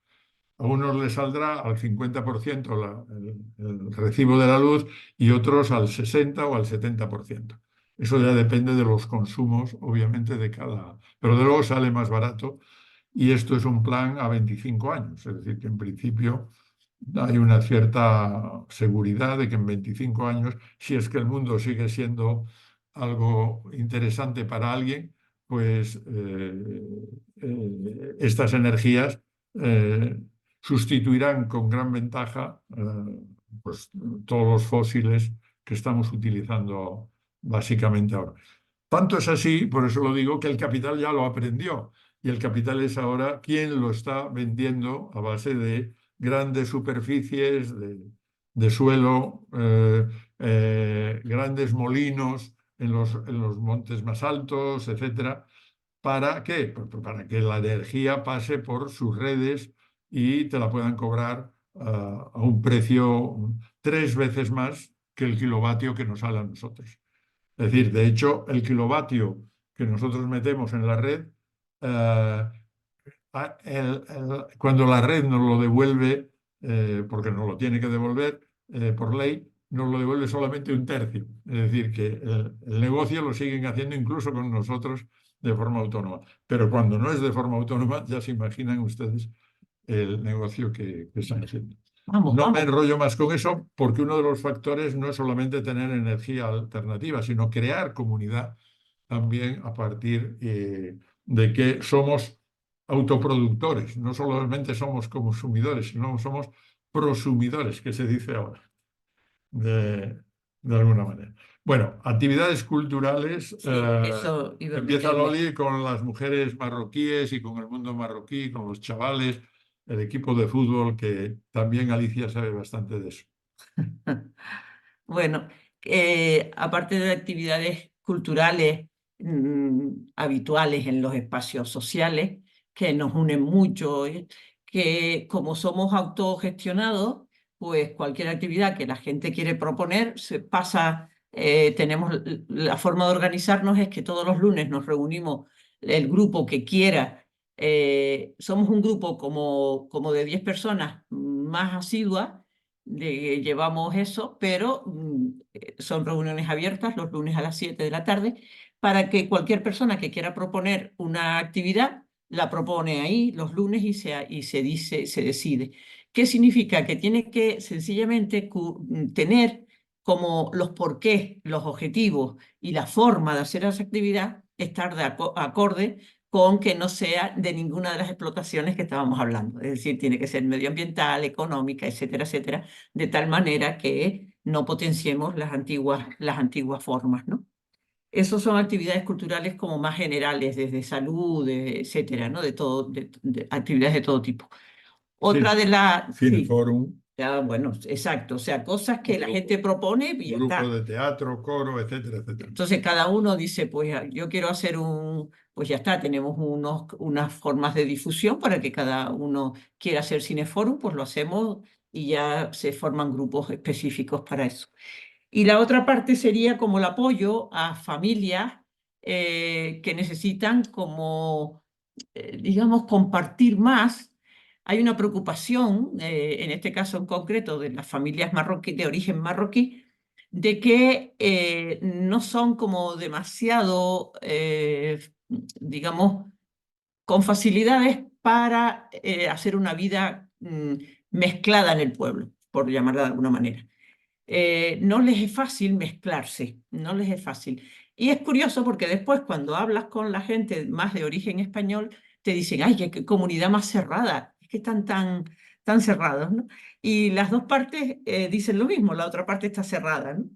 A unos les saldrá al 50% el recibo de la luz y otros al 60 o al 70%. Eso ya depende de los consumos, obviamente, de cada. Pero de luego sale más barato y esto es un plan a 25 años. Es decir, que en principio hay una cierta seguridad de que en 25 años, si es que el mundo sigue siendo algo interesante para alguien, pues estas energías sustituirán con gran ventaja pues, todos los fósiles que estamos utilizando básicamente ahora. Tanto es así, por eso lo digo, que el capital ya lo aprendió y el capital es ahora quien lo está vendiendo a base de grandes superficies de suelo, grandes molinos en los montes más altos, etcétera. ¿Para qué? Para que la energía pase por sus redes y te la puedan cobrar a un precio 3 veces más que el kilovatio que nos sale a nosotros. Es decir, de hecho, el kilovatio que nosotros metemos en la red, eh, cuando la red nos lo devuelve, porque nos lo tiene que devolver por ley, nos lo devuelve solamente un tercio. Es decir, que el negocio lo siguen haciendo incluso con nosotros de forma autónoma. Pero cuando no es de forma autónoma, ya se imaginan ustedes el negocio que están haciendo. Vamos, No me vamos. enrollo más con eso porque uno de los factores no es solamente tener energía alternativa, sino crear comunidad también a partir de que somos autoproductores, no solamente somos consumidores, sino somos prosumidores, que se dice ahora, de alguna manera. Bueno, actividades culturales. Sí, eso iba a Empieza meterme. Loli con las mujeres marroquíes y con el mundo marroquí, con los chavales, el equipo de fútbol, que también Alicia sabe bastante de eso. Bueno, aparte de actividades culturales habituales en los espacios sociales, que nos unen mucho, que como somos autogestionados, pues cualquier actividad que la gente quiere proponer se pasa, tenemos la forma de organizarnos es que todos los lunes nos reunimos el grupo que quiera. Somos un grupo como de 10 personas más asiduas, llevamos eso, pero son reuniones abiertas los lunes a las 7 de la tarde para que cualquier persona que quiera proponer una actividad la propone ahí los lunes se decide. ¿Qué significa? Que tiene que sencillamente tener como los porqués, los objetivos y la forma de hacer esa actividad estar de acorde con que no sea de ninguna de las explotaciones que estábamos hablando. Es decir, tiene que ser medioambiental, económica, etcétera, etcétera, de tal manera que no potenciemos las antiguas formas, ¿no? Esas son actividades culturales como más generales, desde salud, etcétera, ¿no? De todo, actividades de todo tipo. Otra de las, sí, Cineforum, ya, bueno, exacto, o sea, cosas que la gente propone y ya grupo está. de teatro, coro, etcétera, etcétera. Entonces cada uno dice, pues yo quiero hacer pues ya está, tenemos unas formas de difusión para que cada uno quiera hacer cineforum, pues lo hacemos y ya se forman grupos específicos para eso. Y la otra parte sería como el apoyo a familias que necesitan como, digamos, compartir más. Hay una preocupación, en este caso en concreto, de las familias marroquí, de origen marroquí, de que no son como demasiado, digamos, con facilidades para hacer una vida mezclada en el pueblo, por llamarla de alguna manera. No les es fácil mezclarse, no les es fácil. Y es curioso porque después cuando hablas con la gente más de origen español, te dicen, ay, qué comunidad más cerrada, es que están tan cerrados, ¿no? Y las dos partes dicen lo mismo, la otra parte está cerrada, ¿no?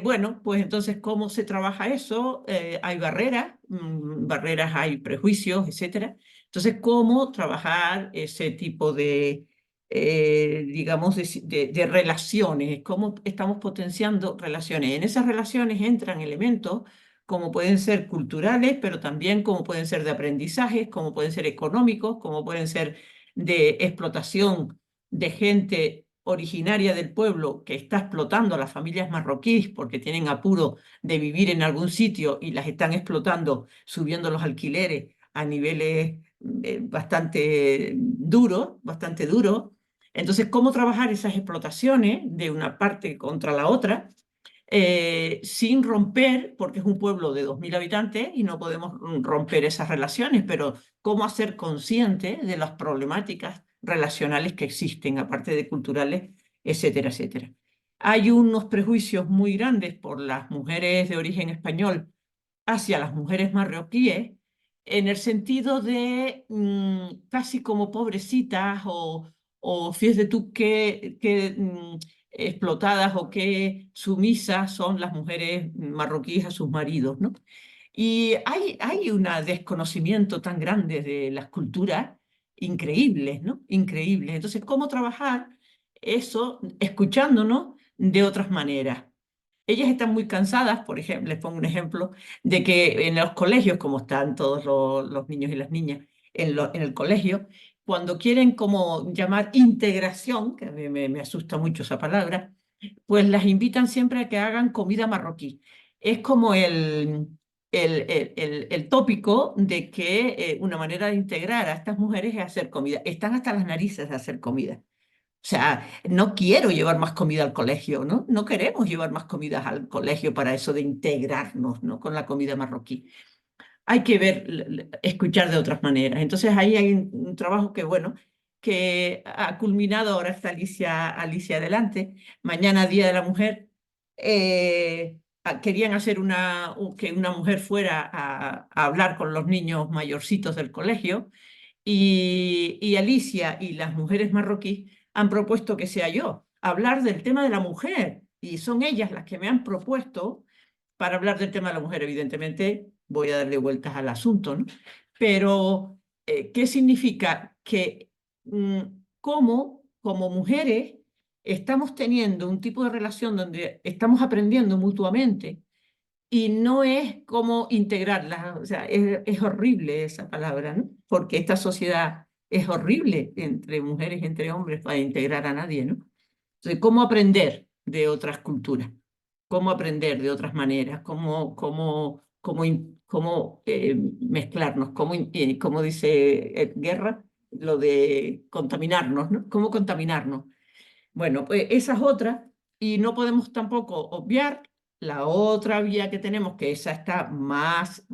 Bueno, pues entonces, ¿cómo se trabaja eso? Hay barreras, barreras, hay prejuicios, etcétera. Entonces, ¿cómo trabajar ese tipo de, digamos, de relaciones? ¿Cómo estamos potenciando relaciones? En esas relaciones entran elementos como pueden ser culturales, pero también como pueden ser de aprendizajes, como pueden ser económicos, como pueden ser de explotación de gente originaria del pueblo que está explotando a las familias marroquíes porque tienen apuro de vivir en algún sitio y las están explotando, subiendo los alquileres a niveles bastante duros, bastante duros. Entonces, ¿cómo trabajar esas explotaciones de una parte contra la otra? Sin romper, porque es un pueblo de 2.000 habitantes y no podemos romper esas relaciones, pero cómo hacer consciente de las problemáticas relacionales que existen, aparte de culturales, etcétera, etcétera. Hay unos prejuicios muy grandes por las mujeres de origen español hacia las mujeres marroquíes, en el sentido de casi como pobrecitas o fíjate tú qué explotadas o qué sumisas son las mujeres marroquíes a sus maridos, ¿no? Y hay un desconocimiento tan grande de las culturas increíbles, ¿no? Increíbles. Entonces, ¿cómo trabajar eso escuchándonos de otras maneras? Ellas están muy cansadas, por ejemplo, les pongo un ejemplo, de que en los colegios, como están todos los niños y las niñas en el colegio, cuando quieren como llamar integración, que a mí me asusta mucho esa palabra, pues las invitan siempre a que hagan comida marroquí. Es como el tópico de que una manera de integrar a estas mujeres es hacer comida. Están hasta las narices de hacer comida. O sea, no quiero llevar más comida al colegio, ¿no? No queremos llevar más comidas al colegio para eso de integrarnos, ¿no? Con la comida marroquí. Hay que ver, escuchar de otras maneras. Entonces ahí hay un trabajo que, bueno, que ha culminado, ahora está Alicia adelante. Mañana, Día de la Mujer, querían hacer que una mujer fuera a hablar con los niños mayorcitos del colegio y Alicia y las mujeres marroquíes han propuesto que sea yo, hablar del tema de la mujer. Y son ellas las que me han propuesto para hablar del tema de la mujer. Evidentemente, voy a darle vueltas al asunto, ¿no? Pero, ¿qué significa? Que como mujeres estamos teniendo un tipo de relación donde estamos aprendiendo mutuamente y no es como integrarlas, o sea, es horrible esa palabra, ¿no? Porque esta sociedad es horrible entre mujeres, entre hombres, para integrar a nadie, ¿no? Entonces, ¿cómo aprender de otras culturas? ¿Cómo aprender de otras maneras? ¿Cómo mezclarnos? ¿Cómo dice Guerra? Lo de contaminarnos, ¿no? ¿Cómo contaminarnos? Bueno, pues esa es otra, y no podemos tampoco obviar la otra vía que tenemos, que esa está más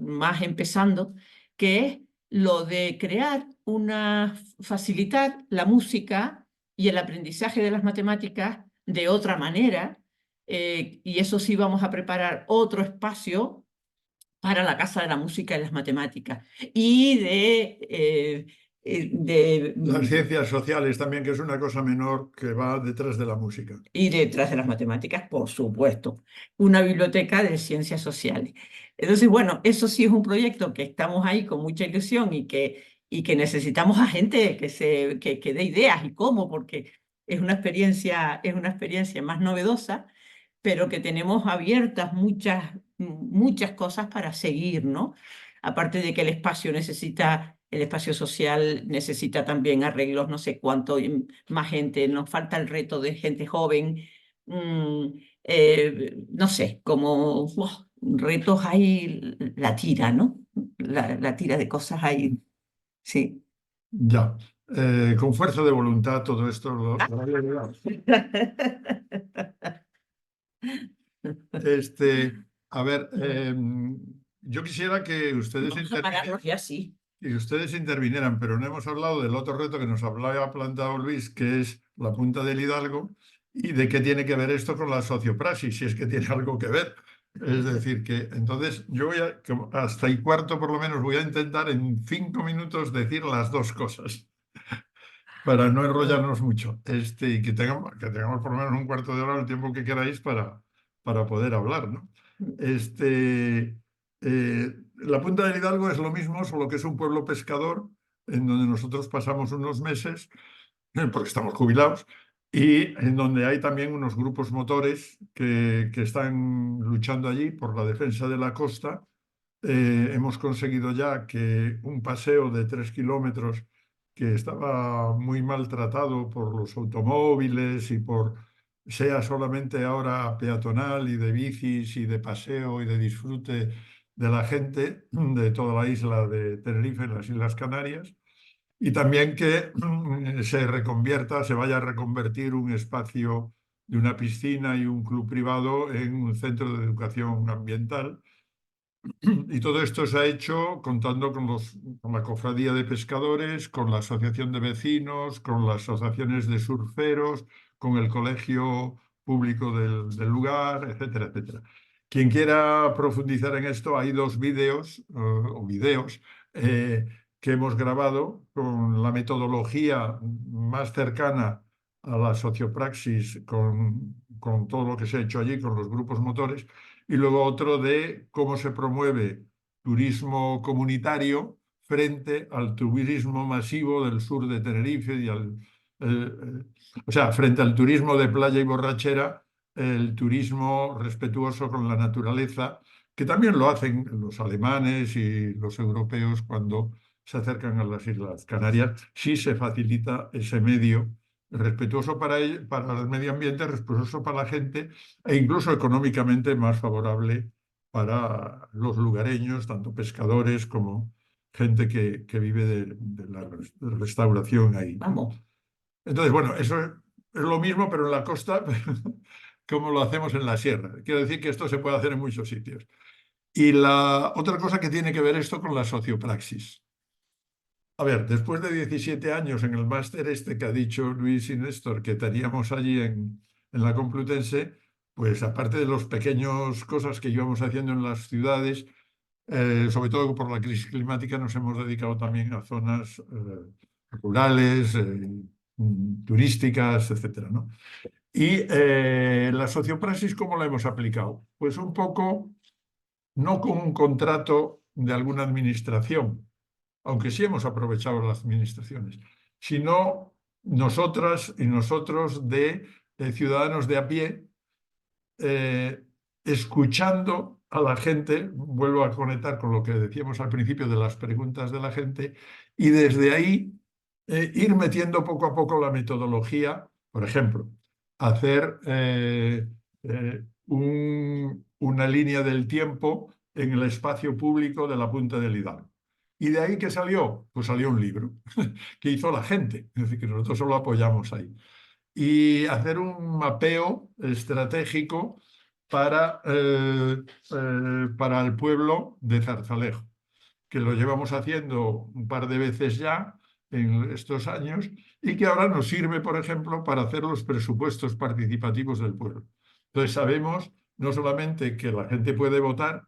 empezando, que es lo de facilitar la música y el aprendizaje de las matemáticas de otra manera, y eso sí vamos a preparar otro espacio para la Casa de la Música y las Matemáticas, y de Las ciencias sociales también, que es una cosa menor que va detrás de la música. y detrás de las matemáticas, por supuesto, una biblioteca de ciencias sociales. Entonces, bueno, eso sí es un proyecto que estamos ahí con mucha ilusión y que necesitamos a gente que dé ideas y cómo, porque es una experiencia más novedosa, pero que tenemos abiertas muchas cosas para seguir, ¿no? Aparte de que el espacio necesita el espacio social necesita también arreglos, no sé cuánto, y más gente, nos falta el reto de gente joven, no sé, como retos hay, la tira, ¿no? La tira de cosas hay, sí. Ya. Con fuerza de voluntad todo esto lo he logrado. A ver, yo quisiera que ustedes Vamos a pararnos ya, sí. y ustedes intervinieran, pero no hemos hablado del otro reto que nos había planteado Luis, que es la punta del Hidalgo, y de qué tiene que ver esto con la sociopraxis, si es que tiene algo que ver. Es decir, que entonces yo voy a, hasta y cuarto por lo menos, voy a intentar en 5 minutos decir las dos cosas, para no enrollarnos mucho. Y que tengamos por lo menos un cuarto de hora, el tiempo que queráis para poder hablar, ¿no? La Punta del Hidalgo es lo mismo, solo que es un pueblo pescador en donde nosotros pasamos unos meses, porque estamos jubilados, y en donde hay también unos grupos motores que están luchando allí por la defensa de la costa. Hemos conseguido ya que un paseo de 3 kilómetros que estaba muy maltratado por los automóviles y sea solamente ahora peatonal y de bicis y de paseo y de disfrute de la gente de toda la isla de Tenerife, en las Islas Canarias, y también que se vaya a reconvertir un espacio de una piscina y un club privado en un centro de educación ambiental. Y todo esto se ha hecho contando con la cofradía de pescadores, con la asociación de vecinos, con las asociaciones de surferos, con el colegio público del lugar, etcétera, etcétera. Quien quiera profundizar en esto, hay 2 vídeos o videos eh, que hemos grabado con la metodología más cercana a la sociopraxis, con todo lo que se ha hecho allí, con los grupos motores, y luego otro de cómo se promueve turismo comunitario frente al turismo masivo del sur de Tenerife o sea, frente al turismo de playa y borrachera, el turismo respetuoso con la naturaleza, que también lo hacen los alemanes y los europeos cuando se acercan a las Islas Canarias, si se facilita ese medio respetuoso para el medio ambiente, respetuoso para la gente e incluso económicamente más favorable para los lugareños, tanto pescadores como gente que vive de la restauración ahí. Vamos. Entonces, bueno, eso es lo mismo, pero en la costa, como lo hacemos en la sierra. Quiero decir que esto se puede hacer en muchos sitios. Y la otra cosa que tiene que ver esto con la sociopraxis. A ver, después de 17 años en el máster que ha dicho Luis y Néstor que teníamos allí en la Complutense, pues aparte de las pequeñas cosas que íbamos haciendo en las ciudades, sobre todo por la crisis climática, nos hemos dedicado también a zonas rurales, turísticas, etcétera, ¿no? Y la sociopraxis, ¿cómo la hemos aplicado? Pues un poco, no con un contrato de alguna administración, aunque sí hemos aprovechado las administraciones, sino nosotras y nosotros de ciudadanos de a pie, eh, escuchando a la gente, vuelvo a conectar con lo que decíamos al principio de las preguntas de la gente, y desde ahí ir metiendo poco a poco la metodología, por ejemplo, hacer una línea del tiempo en el espacio público de la Punta del Hidalgo. ¿Y de ahí qué salió? Pues salió un libro que hizo la gente, es decir, que nosotros solo apoyamos ahí. Y hacer un mapeo estratégico para el pueblo de Zarzalejo, que lo llevamos haciendo un par de veces ya en estos años y que ahora nos sirve, por ejemplo, para hacer los presupuestos participativos del pueblo. Entonces sabemos no solamente que la gente puede votar,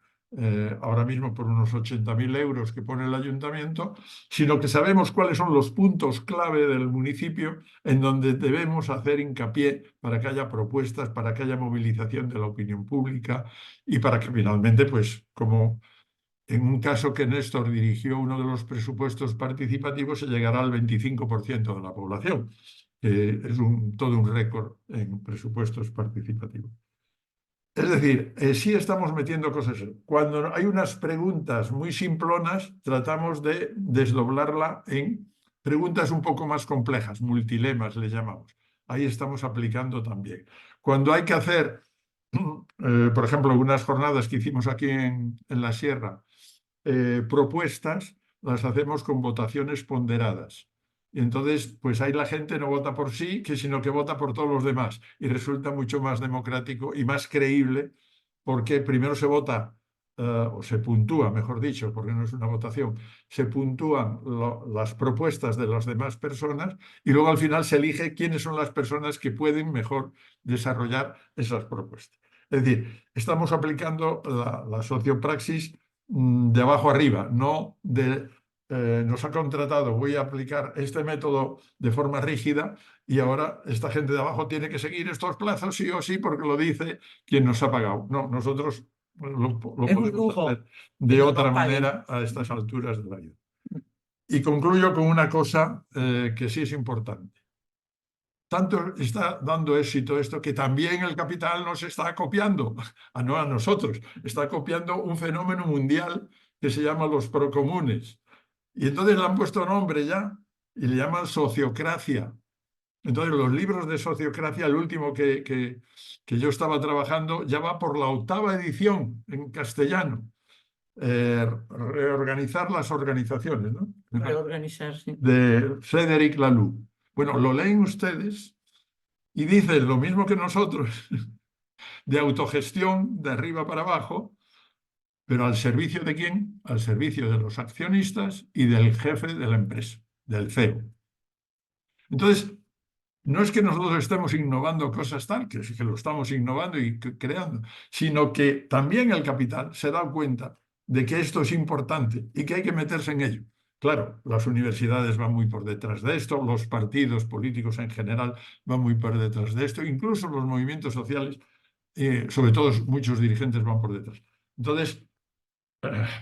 ahora mismo por unos 80.000 euros que pone el ayuntamiento, sino que sabemos cuáles son los puntos clave del municipio en donde debemos hacer hincapié para que haya propuestas, para que haya movilización de la opinión pública y para que finalmente, pues como en un caso que Néstor dirigió uno de los presupuestos participativos, se llegará al 25% de la población, que es todo un récord en presupuestos participativos. Es decir, sí estamos metiendo cosas. Cuando hay unas preguntas muy simplonas, tratamos de desdoblarla en preguntas un poco más complejas, multilemas le llamamos. Ahí estamos aplicando también. Cuando hay que hacer, por ejemplo, unas jornadas que hicimos aquí en la Sierra, propuestas, las hacemos con votaciones ponderadas. Y entonces, pues ahí la gente no vota por sí, sino que vota por todos los demás. Y resulta mucho más democrático y más creíble, porque primero se vota, o se puntúa, mejor dicho, porque no es una votación, se puntúan las propuestas de las demás personas y luego al final se elige quiénes son las personas que pueden mejor desarrollar esas propuestas. Es decir, estamos aplicando la sociopraxis de abajo arriba, no de nos ha contratado, voy a aplicar este método de forma rígida y ahora esta gente de abajo tiene que seguir estos plazos sí o sí porque lo dice quien nos ha pagado. No, nosotros lo Es un podemos lujo hacer que de no otra nos paguen. manera a estas alturas de la vida. Y concluyo con una cosa que sí es importante. Tanto está dando éxito esto que también el capital nos está copiando, no a nosotros, está copiando un fenómeno mundial que se llama los procomunes. Y entonces le han puesto nombre ya y le llaman sociocracia. Entonces los libros de sociocracia, el último que yo estaba trabajando, ya va por la 8ª edición en castellano. Reorganizar las organizaciones, ¿no? Reorganizarse. De Frédéric Laloux. Bueno, lo leen ustedes y dicen lo mismo que nosotros, de autogestión de arriba para abajo, pero ¿al servicio de quién? Al servicio de los accionistas y del jefe de la empresa, del CEO. Entonces, no es que nosotros estemos innovando cosas tal, que sí que lo estamos innovando y creando, sino que también el capital se da cuenta de que esto es importante y que hay que meterse en ello. Claro, las universidades van muy por detrás de esto, los partidos políticos en general van muy por detrás de esto, incluso los movimientos sociales, sobre todo muchos dirigentes van por detrás. Entonces,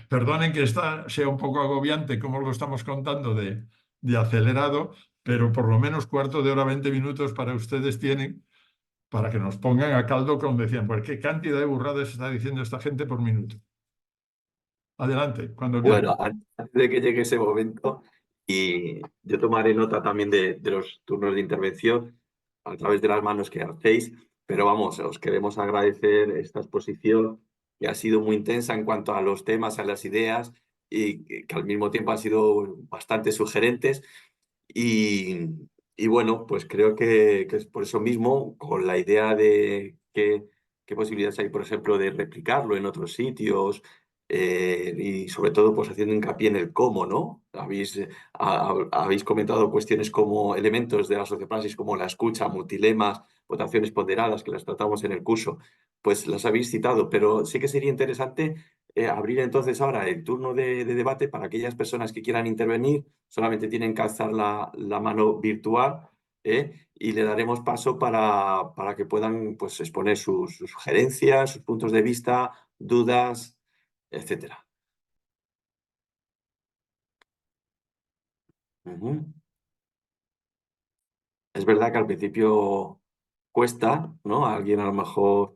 perdonen que esta sea un poco agobiante como lo estamos contando de acelerado, pero por lo menos cuarto de hora, 20 minutos para ustedes tienen para que nos pongan a caldo, como decían, pues qué cantidad de burradas está diciendo esta gente por minuto. Adelante, cuando Bueno, quieran. antes de que llegue ese momento, y yo tomaré nota también de los turnos de intervención a través de las manos que hacéis, pero vamos, os queremos agradecer esta exposición que ha sido muy intensa en cuanto a los temas, a las ideas y que al mismo tiempo han sido bastante sugerentes. Y, y bueno, pues creo que es por eso mismo, con la idea de qué posibilidades hay, por ejemplo, de replicarlo en otros sitios y sobre todo pues haciendo hincapié en el cómo, ¿no? Habéis comentado cuestiones como elementos de la sociopraxis como la escucha, multilemas, votaciones ponderadas, que las tratamos en el curso, pues las habéis citado, pero sí que sería interesante abrir entonces ahora el turno de debate para aquellas personas que quieran intervenir. Solamente tienen que alzar la mano virtual y le daremos paso para que puedan pues, exponer sus sugerencias, sus puntos de vista, dudas, etcétera. Ujú. Es verdad que al principio cuesta, ¿no? A alguien a lo mejor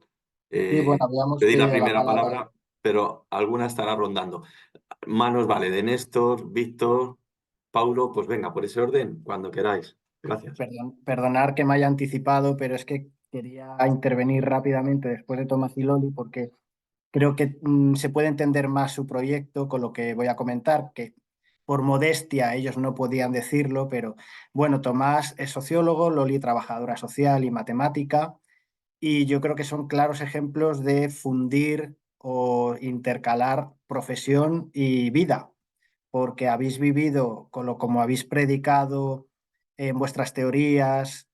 Sí, bueno, eh, habíamos pedir la pedido la primera palabra. palabra, pero alguna estará rondando. Manos, vale, de Néstor, Víctor, Paulo, pues venga, por ese orden, cuando queráis. Gracias. Perdonar que me haya anticipado, pero es que quería intervenir rápidamente después de Tomás y Loli porque creo que se puede entender más su proyecto con lo que voy a comentar, que por modestia ellos no podían decirlo, pero bueno, Tomás es sociólogo, Loli trabajadora social y matemática, y yo creo que son claros ejemplos de fundir o intercalar profesión y vida, porque habéis vivido con lo como habéis predicado en vuestras teorías,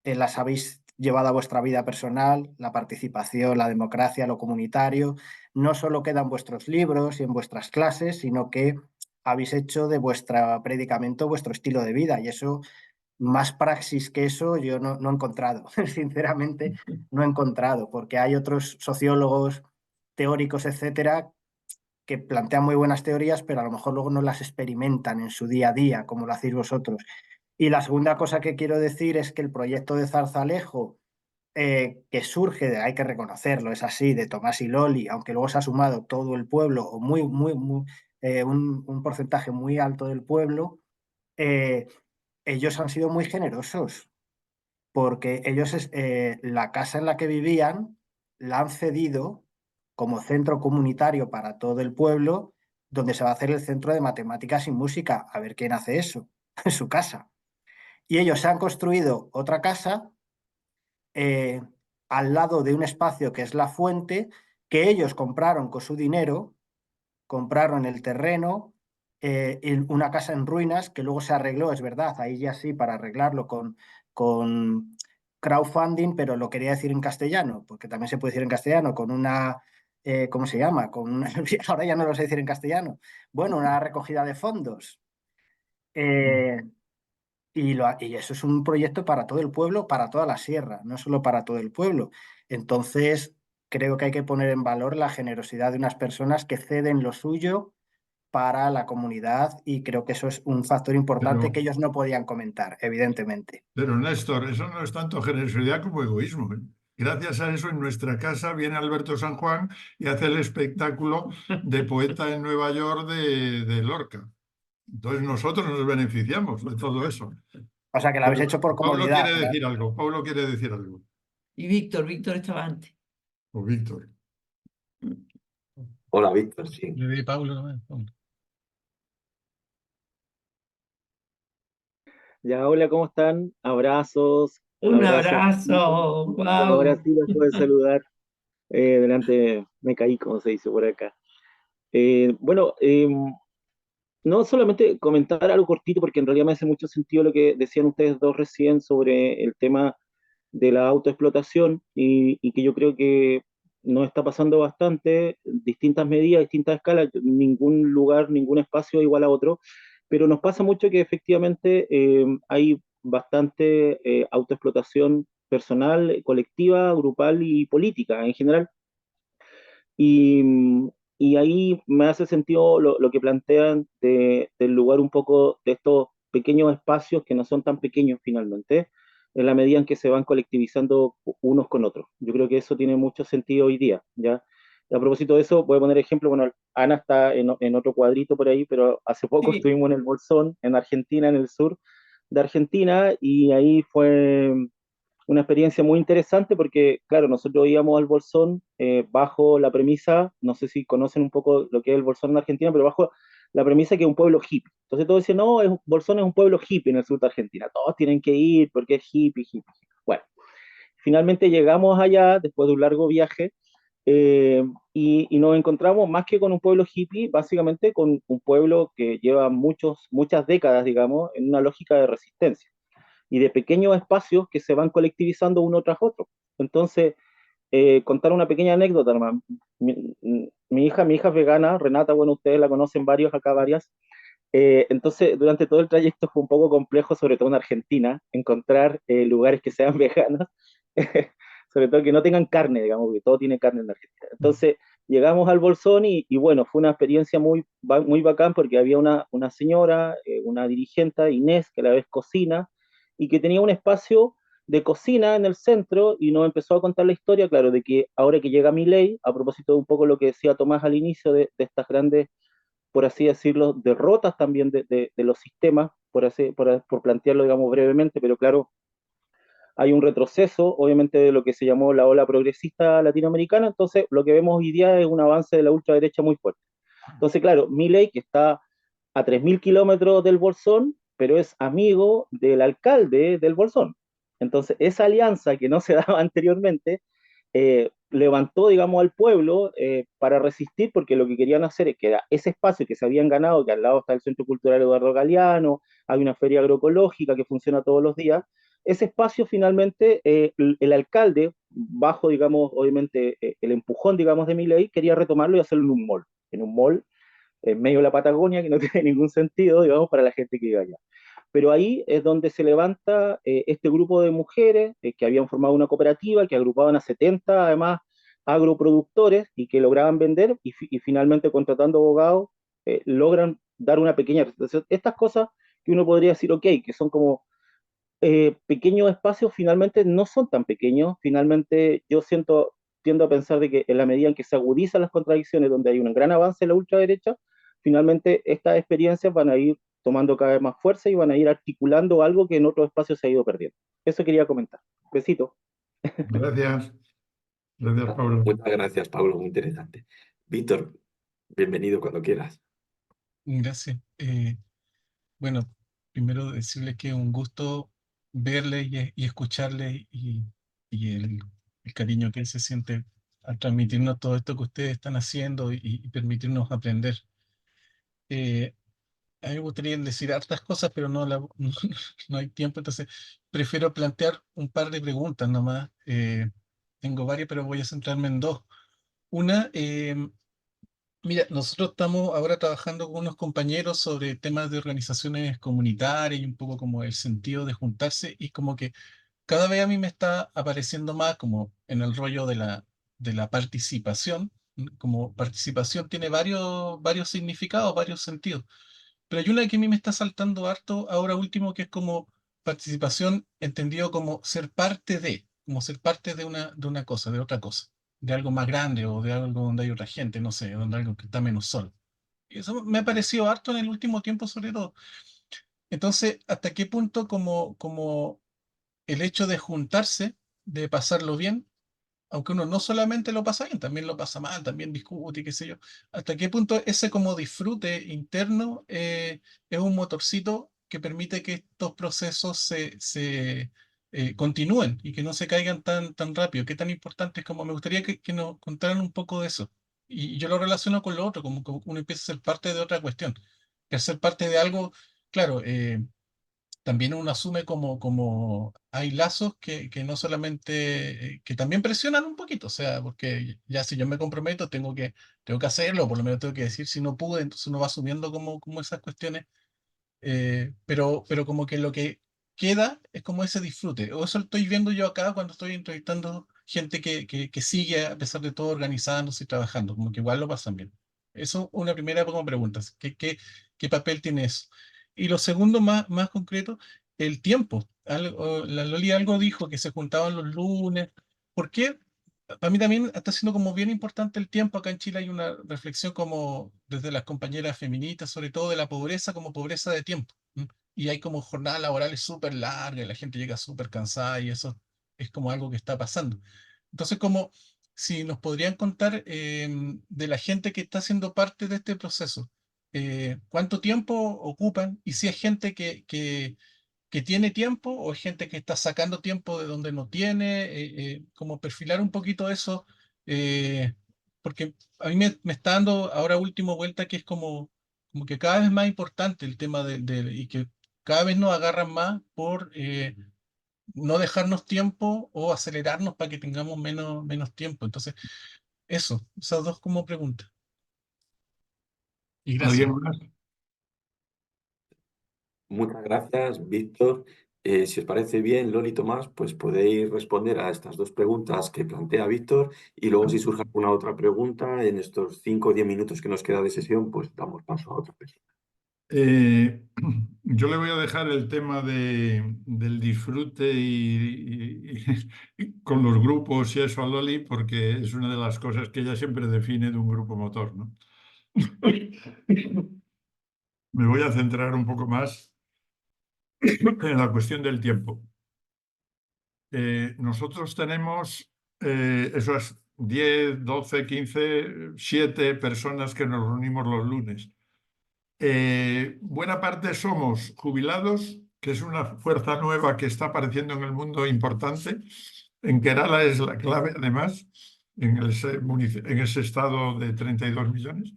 las habéis llevado a vuestra vida personal, la participación, la democracia, lo comunitario, no solo queda en vuestros libros y en vuestras clases, sino que habéis hecho de vuestro predicamento vuestro estilo de vida y eso, más praxis que eso, yo no he encontrado, sinceramente no he encontrado, porque hay otros sociólogos, teóricos, etcétera, que plantean muy buenas teorías, pero a lo mejor luego no las experimentan en su día a día, como lo hacéis vosotros. Y la segunda cosa que quiero decir es que el proyecto de Zarzalejo que surge, hay que reconocerlo, es así, de Tomás y Loli, aunque luego se ha sumado todo el pueblo, o un porcentaje muy alto del pueblo, ellos han sido muy generosos, porque ellos la casa en la que vivían la han cedido como centro comunitario para todo el pueblo, donde se va a hacer el centro de matemáticas y música. A ver quién hace eso en su casa. Y ellos se han construido otra casa eh, al lado de un espacio que es la fuente, que ellos compraron con su dinero, compraron el terreno, una casa en ruinas que luego se arregló, es verdad, ahí ya sí, para arreglarlo con crowdfunding, pero lo quería decir en castellano, porque también se puede decir en castellano, con una, ¿cómo se llama? Ahora ya no lo sé decir en castellano. Bueno, una recogida de fondos. Eh, y eso es un proyecto para todo el pueblo, para toda la sierra, no solo para todo el pueblo. Entonces, creo que hay que poner en valor la generosidad de unas personas que ceden lo suyo para la comunidad y creo que eso es un factor importante Pero, que ellos no podían comentar, evidentemente. pero Néstor, eso no es tanto generosidad como egoísmo, ¿eh? Gracias a eso en nuestra casa viene Alberto San Juan y hace el espectáculo de Poeta en Nueva York de Lorca. Entonces nosotros nos beneficiamos de todo eso. O sea, que lo habéis Pero hecho por Pablo comodidad. quiere decir algo, Pablo quiere decir algo, Y Víctor estaba antes. o Víctor. Hola, Víctor, sí. Le di Paulo nomás, Paulo. Ya, hola, ¿cómo están? Abrazos, Un abrazos. abrazo, Ahora wow. sí los puedo saludar. Delante me caí, como se dice por acá. Bueno, no solamente comentar algo cortito, porque en realidad me hace mucho sentido lo que decían ustedes dos recién sobre el tema de la autoexplotación y que yo creo que nos está pasando bastante, distintas medidas, distintas escalas, ningún lugar, ningún espacio es igual a otro, pero nos pasa mucho que efectivamente hay bastante autoexplotación personal, colectiva, grupal y política en general. Y, y ahí me hace sentido lo que plantean del lugar un poco de estos pequeños espacios que no son tan pequeños finalmente, en la medida en que se van colectivizando unos con otros. Yo creo que eso tiene mucho sentido hoy día, ¿ya? Y a propósito de eso, voy a poner ejemplo, bueno, Ana está en otro cuadrito por ahí, pero hace poco Sí, estuvimos en el Bolsón, en Argentina, en el sur de Argentina, y ahí fue una experiencia muy interesante porque, claro, nosotros íbamos al Bolsón bajo la premisa, no sé si conocen un poco lo que es el Bolsón en Argentina, pero bajo la premisa que es un pueblo hippie. Entonces todos decían, no, Bolsón es un pueblo hippie en el sur de Argentina, todos tienen que ir porque es hippie, hippie, hippie. Bueno, finalmente llegamos allá después de un largo viaje y nos encontramos más que con un pueblo hippie, básicamente con un pueblo que lleva muchas décadas, digamos, en una lógica de resistencia y de pequeños espacios que se van colectivizando uno tras otro. Entonces, contar una pequeña anécdota, hermano. Mi hija es vegana, Renata, bueno, ustedes la conocen varios, acá varias. Entonces, durante todo el trayecto fue un poco complejo, sobre todo en Argentina, encontrar lugares que sean veganos, sobre todo que no tengan carne, digamos, porque todo tiene carne en Argentina. Entonces, llegamos al Bolsón y bueno, fue una experiencia muy bacán porque había una señora, una dirigente, Inés, que a la vez cocina, y que tenía un espacio de cocina en el centro y nos empezó a contar la historia, claro, de que ahora que llega Milei, a propósito de un poco lo que decía Tomás al inicio de estas grandes, por así decirlo, derrotas también de los sistemas, por plantearlo, digamos, brevemente, pero claro, hay un retroceso, obviamente, de lo que se llamó la ola progresista latinoamericana, entonces lo que vemos hoy día es un avance de la ultraderecha muy fuerte. Entonces, claro, Milei, que está a 3.000 kilómetros del Bolsón, pero es amigo del alcalde del Bolsón. Entonces, esa alianza que no se daba anteriormente, levantó, digamos, al pueblo para resistir, porque lo que querían hacer es que era ese espacio que se habían ganado, que al lado está el Centro Cultural Eduardo Galeano, hay una feria agroecológica que funciona todos los días, ese espacio finalmente, el alcalde, bajo, digamos, obviamente, el empujón, digamos, de Milei, quería retomarlo y hacerlo en un mall en medio de la Patagonia, que no tiene ningún sentido, digamos, para la gente que iba allá. Pero ahí es donde se levanta este grupo de mujeres que habían formado una cooperativa, que agrupaban a 70, además, agroproductores y que lograban vender y finalmente contratando abogados logran dar una pequeña... Entonces, estas cosas que uno podría decir, ok, que son como pequeños espacios finalmente no son tan pequeños. Finalmente tiendo a pensar de que en la medida en que se agudizan las contradicciones, donde hay un gran avance en la ultraderecha, finalmente estas experiencias van a ir tomando cada vez más fuerza y van a ir articulando algo que en otros espacios se ha ido perdiendo. Eso quería comentar. Besito. Gracias. Gracias, Pablo. Muchas gracias, Pablo, muy interesante. Víctor, bienvenido cuando quieras. Gracias. Bueno, primero decirle que es un gusto verle y escucharle y el cariño que él se siente al transmitirnos todo esto que ustedes están haciendo y permitirnos aprender. A mí me gustaría decir hartas cosas, pero no hay tiempo, entonces prefiero plantear un par de preguntas nomás. Tengo varias, pero voy a centrarme en dos. Una, mira, nosotros estamos ahora trabajando con unos compañeros sobre temas de organizaciones comunitarias y un poco como el sentido de juntarse y como que cada vez a mí me está apareciendo más como en el rollo de la participación. Como participación tiene varios significados, varios sentidos. Pero hay una que a mí me está saltando harto ahora último, que es como participación entendido como ser parte de, como ser parte de una cosa, de otra cosa, de algo más grande o de algo donde hay otra gente, no sé, donde algo que está menos solo. Y eso me ha parecido harto en el último tiempo sobre todo. Entonces, ¿hasta qué punto como el hecho de juntarse, de pasarlo bien, aunque uno no solamente lo pasa bien, también lo pasa mal, también discute, y qué sé yo, hasta qué punto ese como disfrute interno es un motorcito que permite que estos procesos se continúen y que no se caigan tan rápido? ¿Qué tan importante es? Como me gustaría que nos contaran un poco de eso. Y yo lo relaciono con lo otro, como uno empieza a ser parte de otra cuestión, que al ser parte de algo, claro, también uno asume como hay lazos que no solamente, que también presionan un poquito, o sea, porque ya si yo me comprometo tengo que hacerlo, por lo menos tengo que decir si no pude, entonces uno va asumiendo como esas cuestiones, pero como que lo que queda es como ese disfrute, o eso estoy viendo yo acá cuando estoy entrevistando gente que sigue a pesar de todo organizándose y trabajando, como que igual lo pasan bien. Eso una primera como pregunta, ¿qué papel tiene eso? Y lo segundo más concreto, el tiempo. La Loli algo dijo que se juntaban los lunes. ¿Por qué? Para mí también está siendo como bien importante el tiempo. Acá en Chile hay una reflexión como desde las compañeras feministas, sobre todo de la pobreza como pobreza de tiempo. ¿M? Y hay como jornadas laborales súper largas, y la gente llega súper cansada y eso es como algo que está pasando. Entonces, como si nos podrían contar de la gente que está siendo parte de este proceso, cuánto tiempo ocupan y si es gente que tiene tiempo o es gente que está sacando tiempo de donde no tiene, como perfilar un poquito eso, eh, porque a mí me está dando ahora último vuelta que es como que cada vez más importante el tema y que cada vez nos agarran más por no dejarnos tiempo o acelerarnos para que tengamos menos tiempo. Entonces, esas dos como preguntas. Y gracias. ¿Alguien más? Muchas gracias, Víctor. Si os parece bien, Loli y Tomás, pues podéis responder a estas dos preguntas que plantea Víctor y luego si surge alguna otra pregunta en estos 5 o 10 minutos que nos queda de sesión, pues damos paso a otra persona. Yo le voy a dejar el tema del disfrute y con los grupos y eso a Loli, porque es una de las cosas que ella siempre define de un grupo motor, ¿no? Me voy a centrar un poco más en la cuestión del tiempo. Nosotros tenemos esas 10, 12, 15, 7 personas que nos reunimos los lunes. Buena parte somos jubilados, que es una fuerza nueva que está apareciendo en el mundo importante. En Kerala es la clave, además, en ese estado de 32 millones.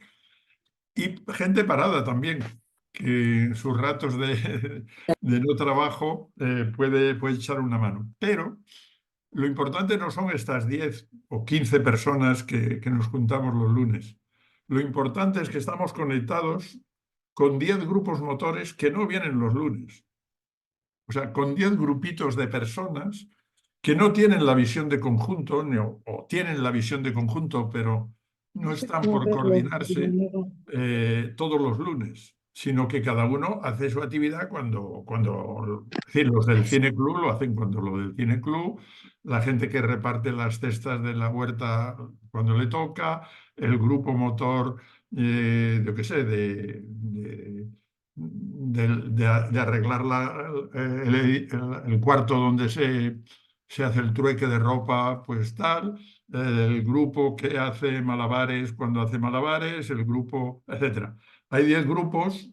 Y gente parada también, que en sus ratos de no trabajo puede echar una mano. Pero lo importante no son estas 10 o 15 personas que nos juntamos los lunes. Lo importante es que estamos conectados con 10 grupos motores que no vienen los lunes. O sea, con 10 grupitos de personas que no tienen la visión de conjunto, o tienen la visión de conjunto, pero no están por coordinarse todos los lunes. sino que cada uno hace su actividad es decir, los del Cine Club lo hacen cuando lo del Cine Club, la gente que reparte las cestas de la huerta cuando le toca, el grupo motor, yo qué sé, de arreglar el cuarto donde se hace el trueque de ropa, pues tal, el grupo que hace malabares cuando hace malabares, el grupo, etcétera. Hay 10 grupos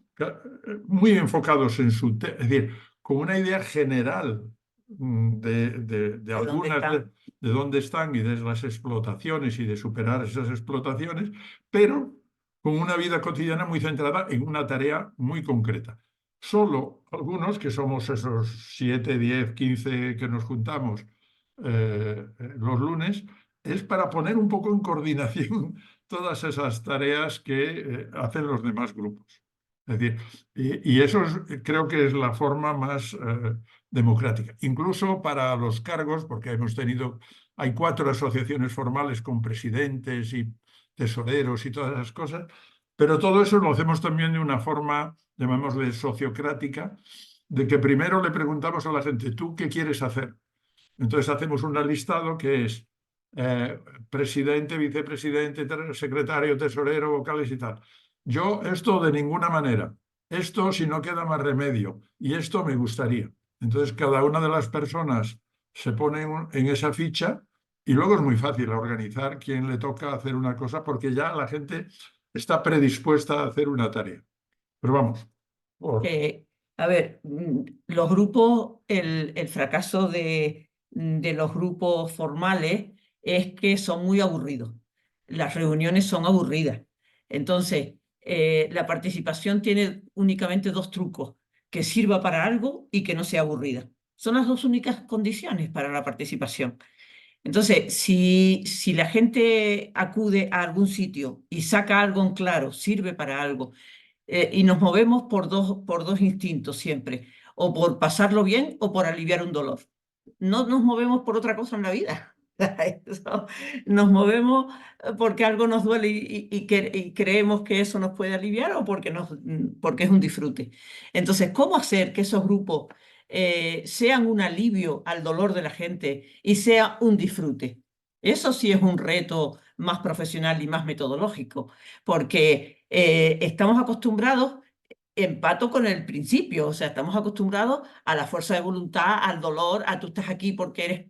muy enfocados en es decir, con una idea general de algunas de dónde están y de las explotaciones y de superar esas explotaciones, pero con una vida cotidiana muy centrada en una tarea muy concreta. Solo algunos, que somos esos 7, 10, 15 que nos juntamos los lunes, es para poner un poco en coordinación todas esas tareas que hacen los demás grupos. Es decir, y eso creo que es la forma más democrática. Incluso para los cargos, porque hay 4 asociaciones formales con presidentes y tesoreros y todas esas cosas, pero todo eso lo hacemos también de una forma, llamémosle sociocrática, de que primero le preguntamos a la gente, ¿tú qué quieres hacer? Entonces hacemos un listado que es presidente, vicepresidente, secretario, tesorero, vocales y tal. Yo esto de ninguna manera. Esto si no queda más remedio. Y esto me gustaría. Entonces cada una de las personas se pone en esa ficha y luego es muy fácil organizar quién le toca hacer una cosa porque ya la gente está predispuesta a hacer una tarea. Pero vamos. A ver, los grupos, el fracaso de los grupos formales es que son muy aburridos. Las reuniones son aburridas. Entonces, la participación tiene únicamente 2 trucos: que sirva para algo y que no sea aburrida. Son las 2 únicas condiciones para la participación. Entonces, si la gente acude a algún sitio y saca algo en claro, sirve para algo, y nos movemos por dos instintos siempre, o por pasarlo bien o por aliviar un dolor. No nos movemos por otra cosa en la vida. Nos movemos porque algo nos duele y creemos que eso nos puede aliviar o porque es un disfrute. Entonces, ¿cómo hacer que esos grupos sean un alivio al dolor de la gente y sea un disfrute? Eso sí es un reto más profesional y más metodológico, porque estamos acostumbrados, empato con el principio, o sea, estamos acostumbrados a la fuerza de voluntad, al dolor, a tú estás aquí porque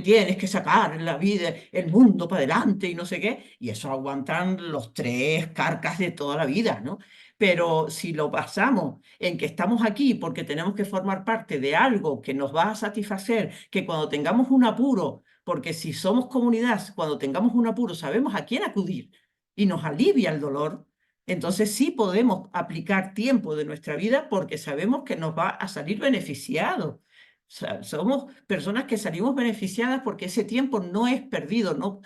tienes que sacar la vida, el mundo para adelante y no sé qué, y eso aguantan los 3 carcas de toda la vida, ¿no? Pero si lo basamos en que estamos aquí porque tenemos que formar parte de algo que nos va a satisfacer, que cuando tengamos un apuro, porque si somos comunidad, cuando tengamos un apuro sabemos a quién acudir y nos alivia el dolor, entonces sí podemos aplicar tiempo de nuestra vida porque sabemos que nos va a salir beneficiado. Somos personas que salimos beneficiadas porque ese tiempo no es perdido,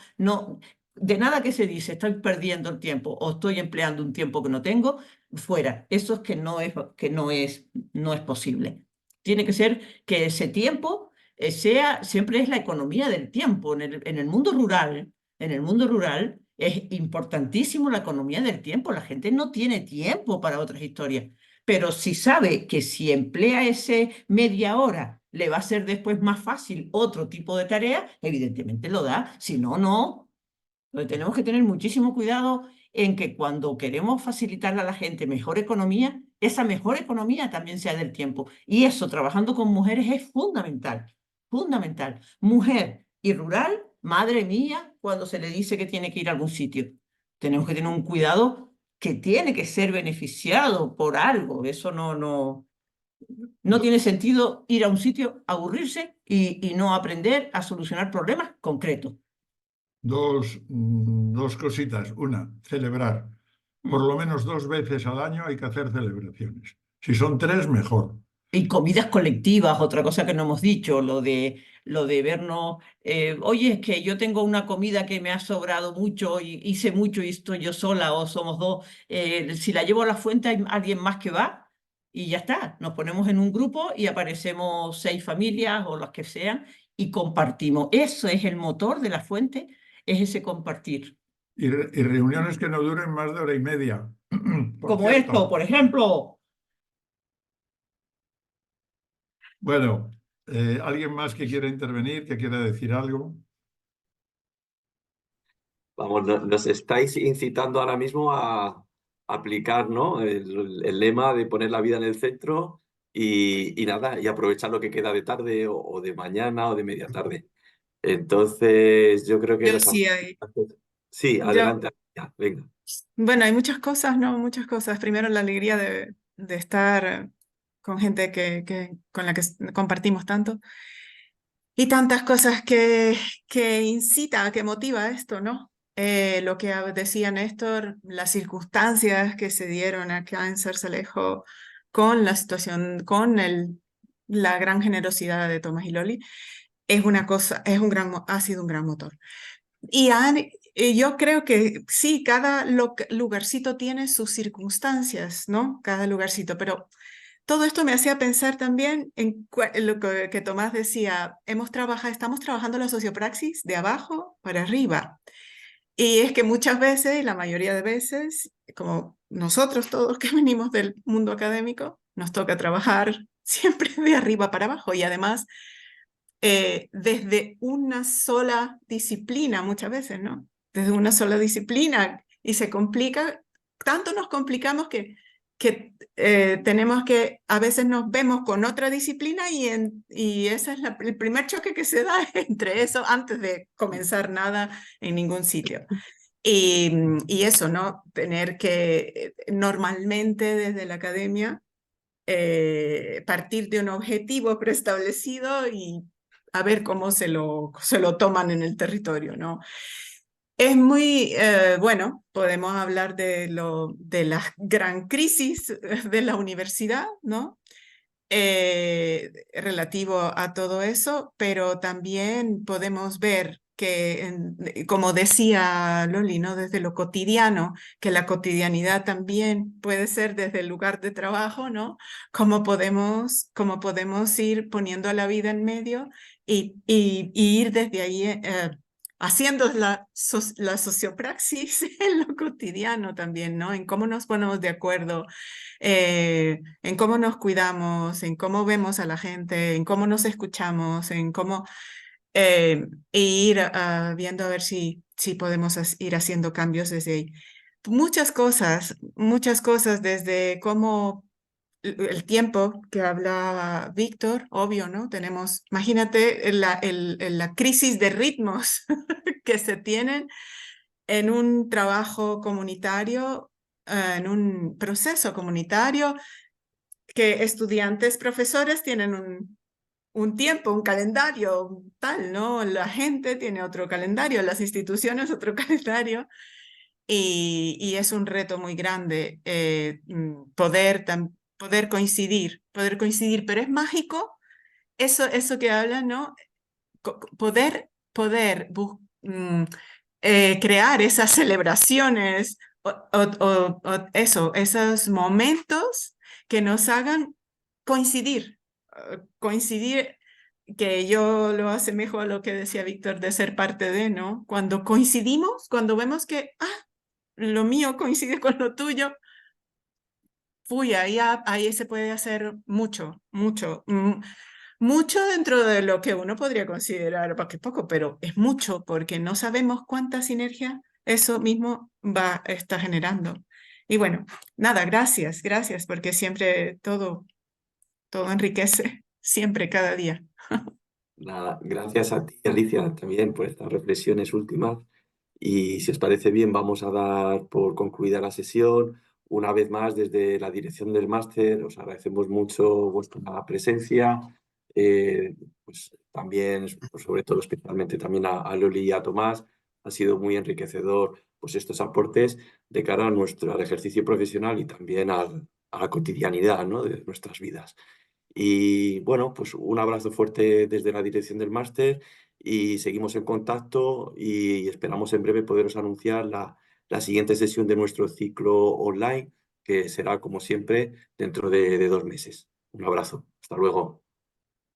de nada que se dice, estoy perdiendo el tiempo o estoy empleando un tiempo que no tengo, fuera. Eso es que no es posible. Tiene que ser que ese tiempo siempre es la economía del tiempo. En el mundo rural, es importantísimo la economía del tiempo. La gente no tiene tiempo para otras historias. Pero si sabe que si emplea ese media hora le va a ser después más fácil otro tipo de tarea, evidentemente lo da. Si no, no. Entonces tenemos que tener muchísimo cuidado en que cuando queremos facilitarle a la gente mejor economía, esa mejor economía también sea del tiempo. Y eso, trabajando con mujeres, es fundamental. Fundamental. Mujer y rural, madre mía, cuando se le dice que tiene que ir a algún sitio. Tenemos que tener un cuidado que tiene que ser beneficiado por algo. Eso no tiene sentido ir a un sitio, aburrirse y no aprender a solucionar problemas concretos. Dos cositas. Una, celebrar. Por lo menos 2 veces al año hay que hacer celebraciones. Si son 3, mejor. Y comidas colectivas, otra cosa que no hemos dicho, lo de vernos, oye, es que yo tengo una comida que me ha sobrado mucho y hice mucho y estoy yo sola o somos 2, si la llevo a la fuente hay alguien más que va y ya está, nos ponemos en un grupo y aparecemos 6 familias o las que sean y compartimos. Eso es el motor de la fuente, es ese compartir. Y reuniones que no duren más de 1 hora y media. Por como cierto, esto, por ejemplo. bueno, ¿alguien más que quiera intervenir, que quiera decir algo? Vamos, nos estáis incitando ahora mismo a aplicar, ¿no? El lema de poner la vida en el centro y nada, y aprovechar lo que queda de tarde o de mañana o de media tarde. Entonces, yo creo que Yo nos... sí hay. Sí, Yo, adelante, ya, venga. bueno, hay muchas cosas, ¿no? Muchas cosas. Primero, la alegría de estar con gente con la que compartimos tanto. Y tantas cosas que incita, que motiva esto, ¿no? Lo que decía Néstor, las circunstancias que se dieron acá en Zarzalejo con la situación, con la gran generosidad de Tomás y Loli, es una cosa, ha sido un gran motor. Yo creo que sí, cada lugarcito tiene sus circunstancias, ¿no? Cada lugarcito, pero todo esto me hacía pensar también en lo que Tomás decía, estamos trabajando la sociopraxis de abajo para arriba. Y es que muchas veces, y la mayoría de veces, como nosotros todos que venimos del mundo académico, nos toca trabajar siempre de arriba para abajo y además desde una sola disciplina muchas veces, ¿no? Desde una sola disciplina y se complica, tanto nos complicamos que tenemos que, a veces nos vemos con otra disciplina y ese es el primer choque que se da entre eso antes de comenzar nada en ningún sitio. Y eso, ¿no? Tener que normalmente desde la academia partir de un objetivo preestablecido y a ver cómo se lo toman en el territorio, ¿no? Es muy, bueno, podemos hablar de la gran crisis de la universidad, ¿no? Relativo a todo eso, pero también podemos ver que, como decía Loli, ¿no? Desde lo cotidiano, que la cotidianidad también puede ser desde el lugar de trabajo, ¿no? Cómo podemos ir poniendo a la vida en medio y ir desde ahí haciendo la sociopraxis en lo cotidiano también, ¿no? En cómo nos ponemos de acuerdo en cómo nos cuidamos, en cómo vemos a la gente, en cómo nos escuchamos, en cómo ir viendo a ver si podemos ir haciendo cambios desde ahí. Muchas cosas desde cómo el tiempo que habla Víctor, obvio, ¿no? Imagínate la crisis de ritmos que se tienen en un trabajo comunitario, en un proceso comunitario, que estudiantes, profesores tienen un tiempo, un calendario tal, ¿no? La gente tiene otro calendario, las instituciones otro calendario, y es un reto muy grande poder coincidir, pero es mágico eso que hablan, ¿no? Poder crear esas celebraciones esos momentos que nos hagan coincidir, coincidir, que yo lo asemejo a lo que decía Víctor de ser parte de, ¿no? Cuando coincidimos, cuando vemos que, lo mío coincide con lo tuyo, ahí se puede hacer mucho dentro de lo que uno podría considerar porque poco, pero es mucho porque no sabemos cuánta sinergia eso mismo está generando. Y bueno, nada, gracias, porque siempre todo enriquece, siempre, cada día. Nada, gracias a ti, Alicia, también por estas reflexiones últimas. Y si os parece bien, vamos a dar por concluida la sesión. Una vez más, desde la dirección del máster, os agradecemos mucho vuestra presencia. Pues también, pues sobre todo, especialmente también a Loli y a Tomás. Ha sido muy enriquecedor pues, estos aportes de cara al ejercicio profesional y también a la cotidianidad, ¿no? de nuestras vidas. Y bueno, pues un abrazo fuerte desde la dirección del máster y seguimos en contacto y esperamos en breve poderos anunciar la siguiente sesión de nuestro ciclo online, que será como siempre dentro de 2 meses. Un abrazo. Hasta luego.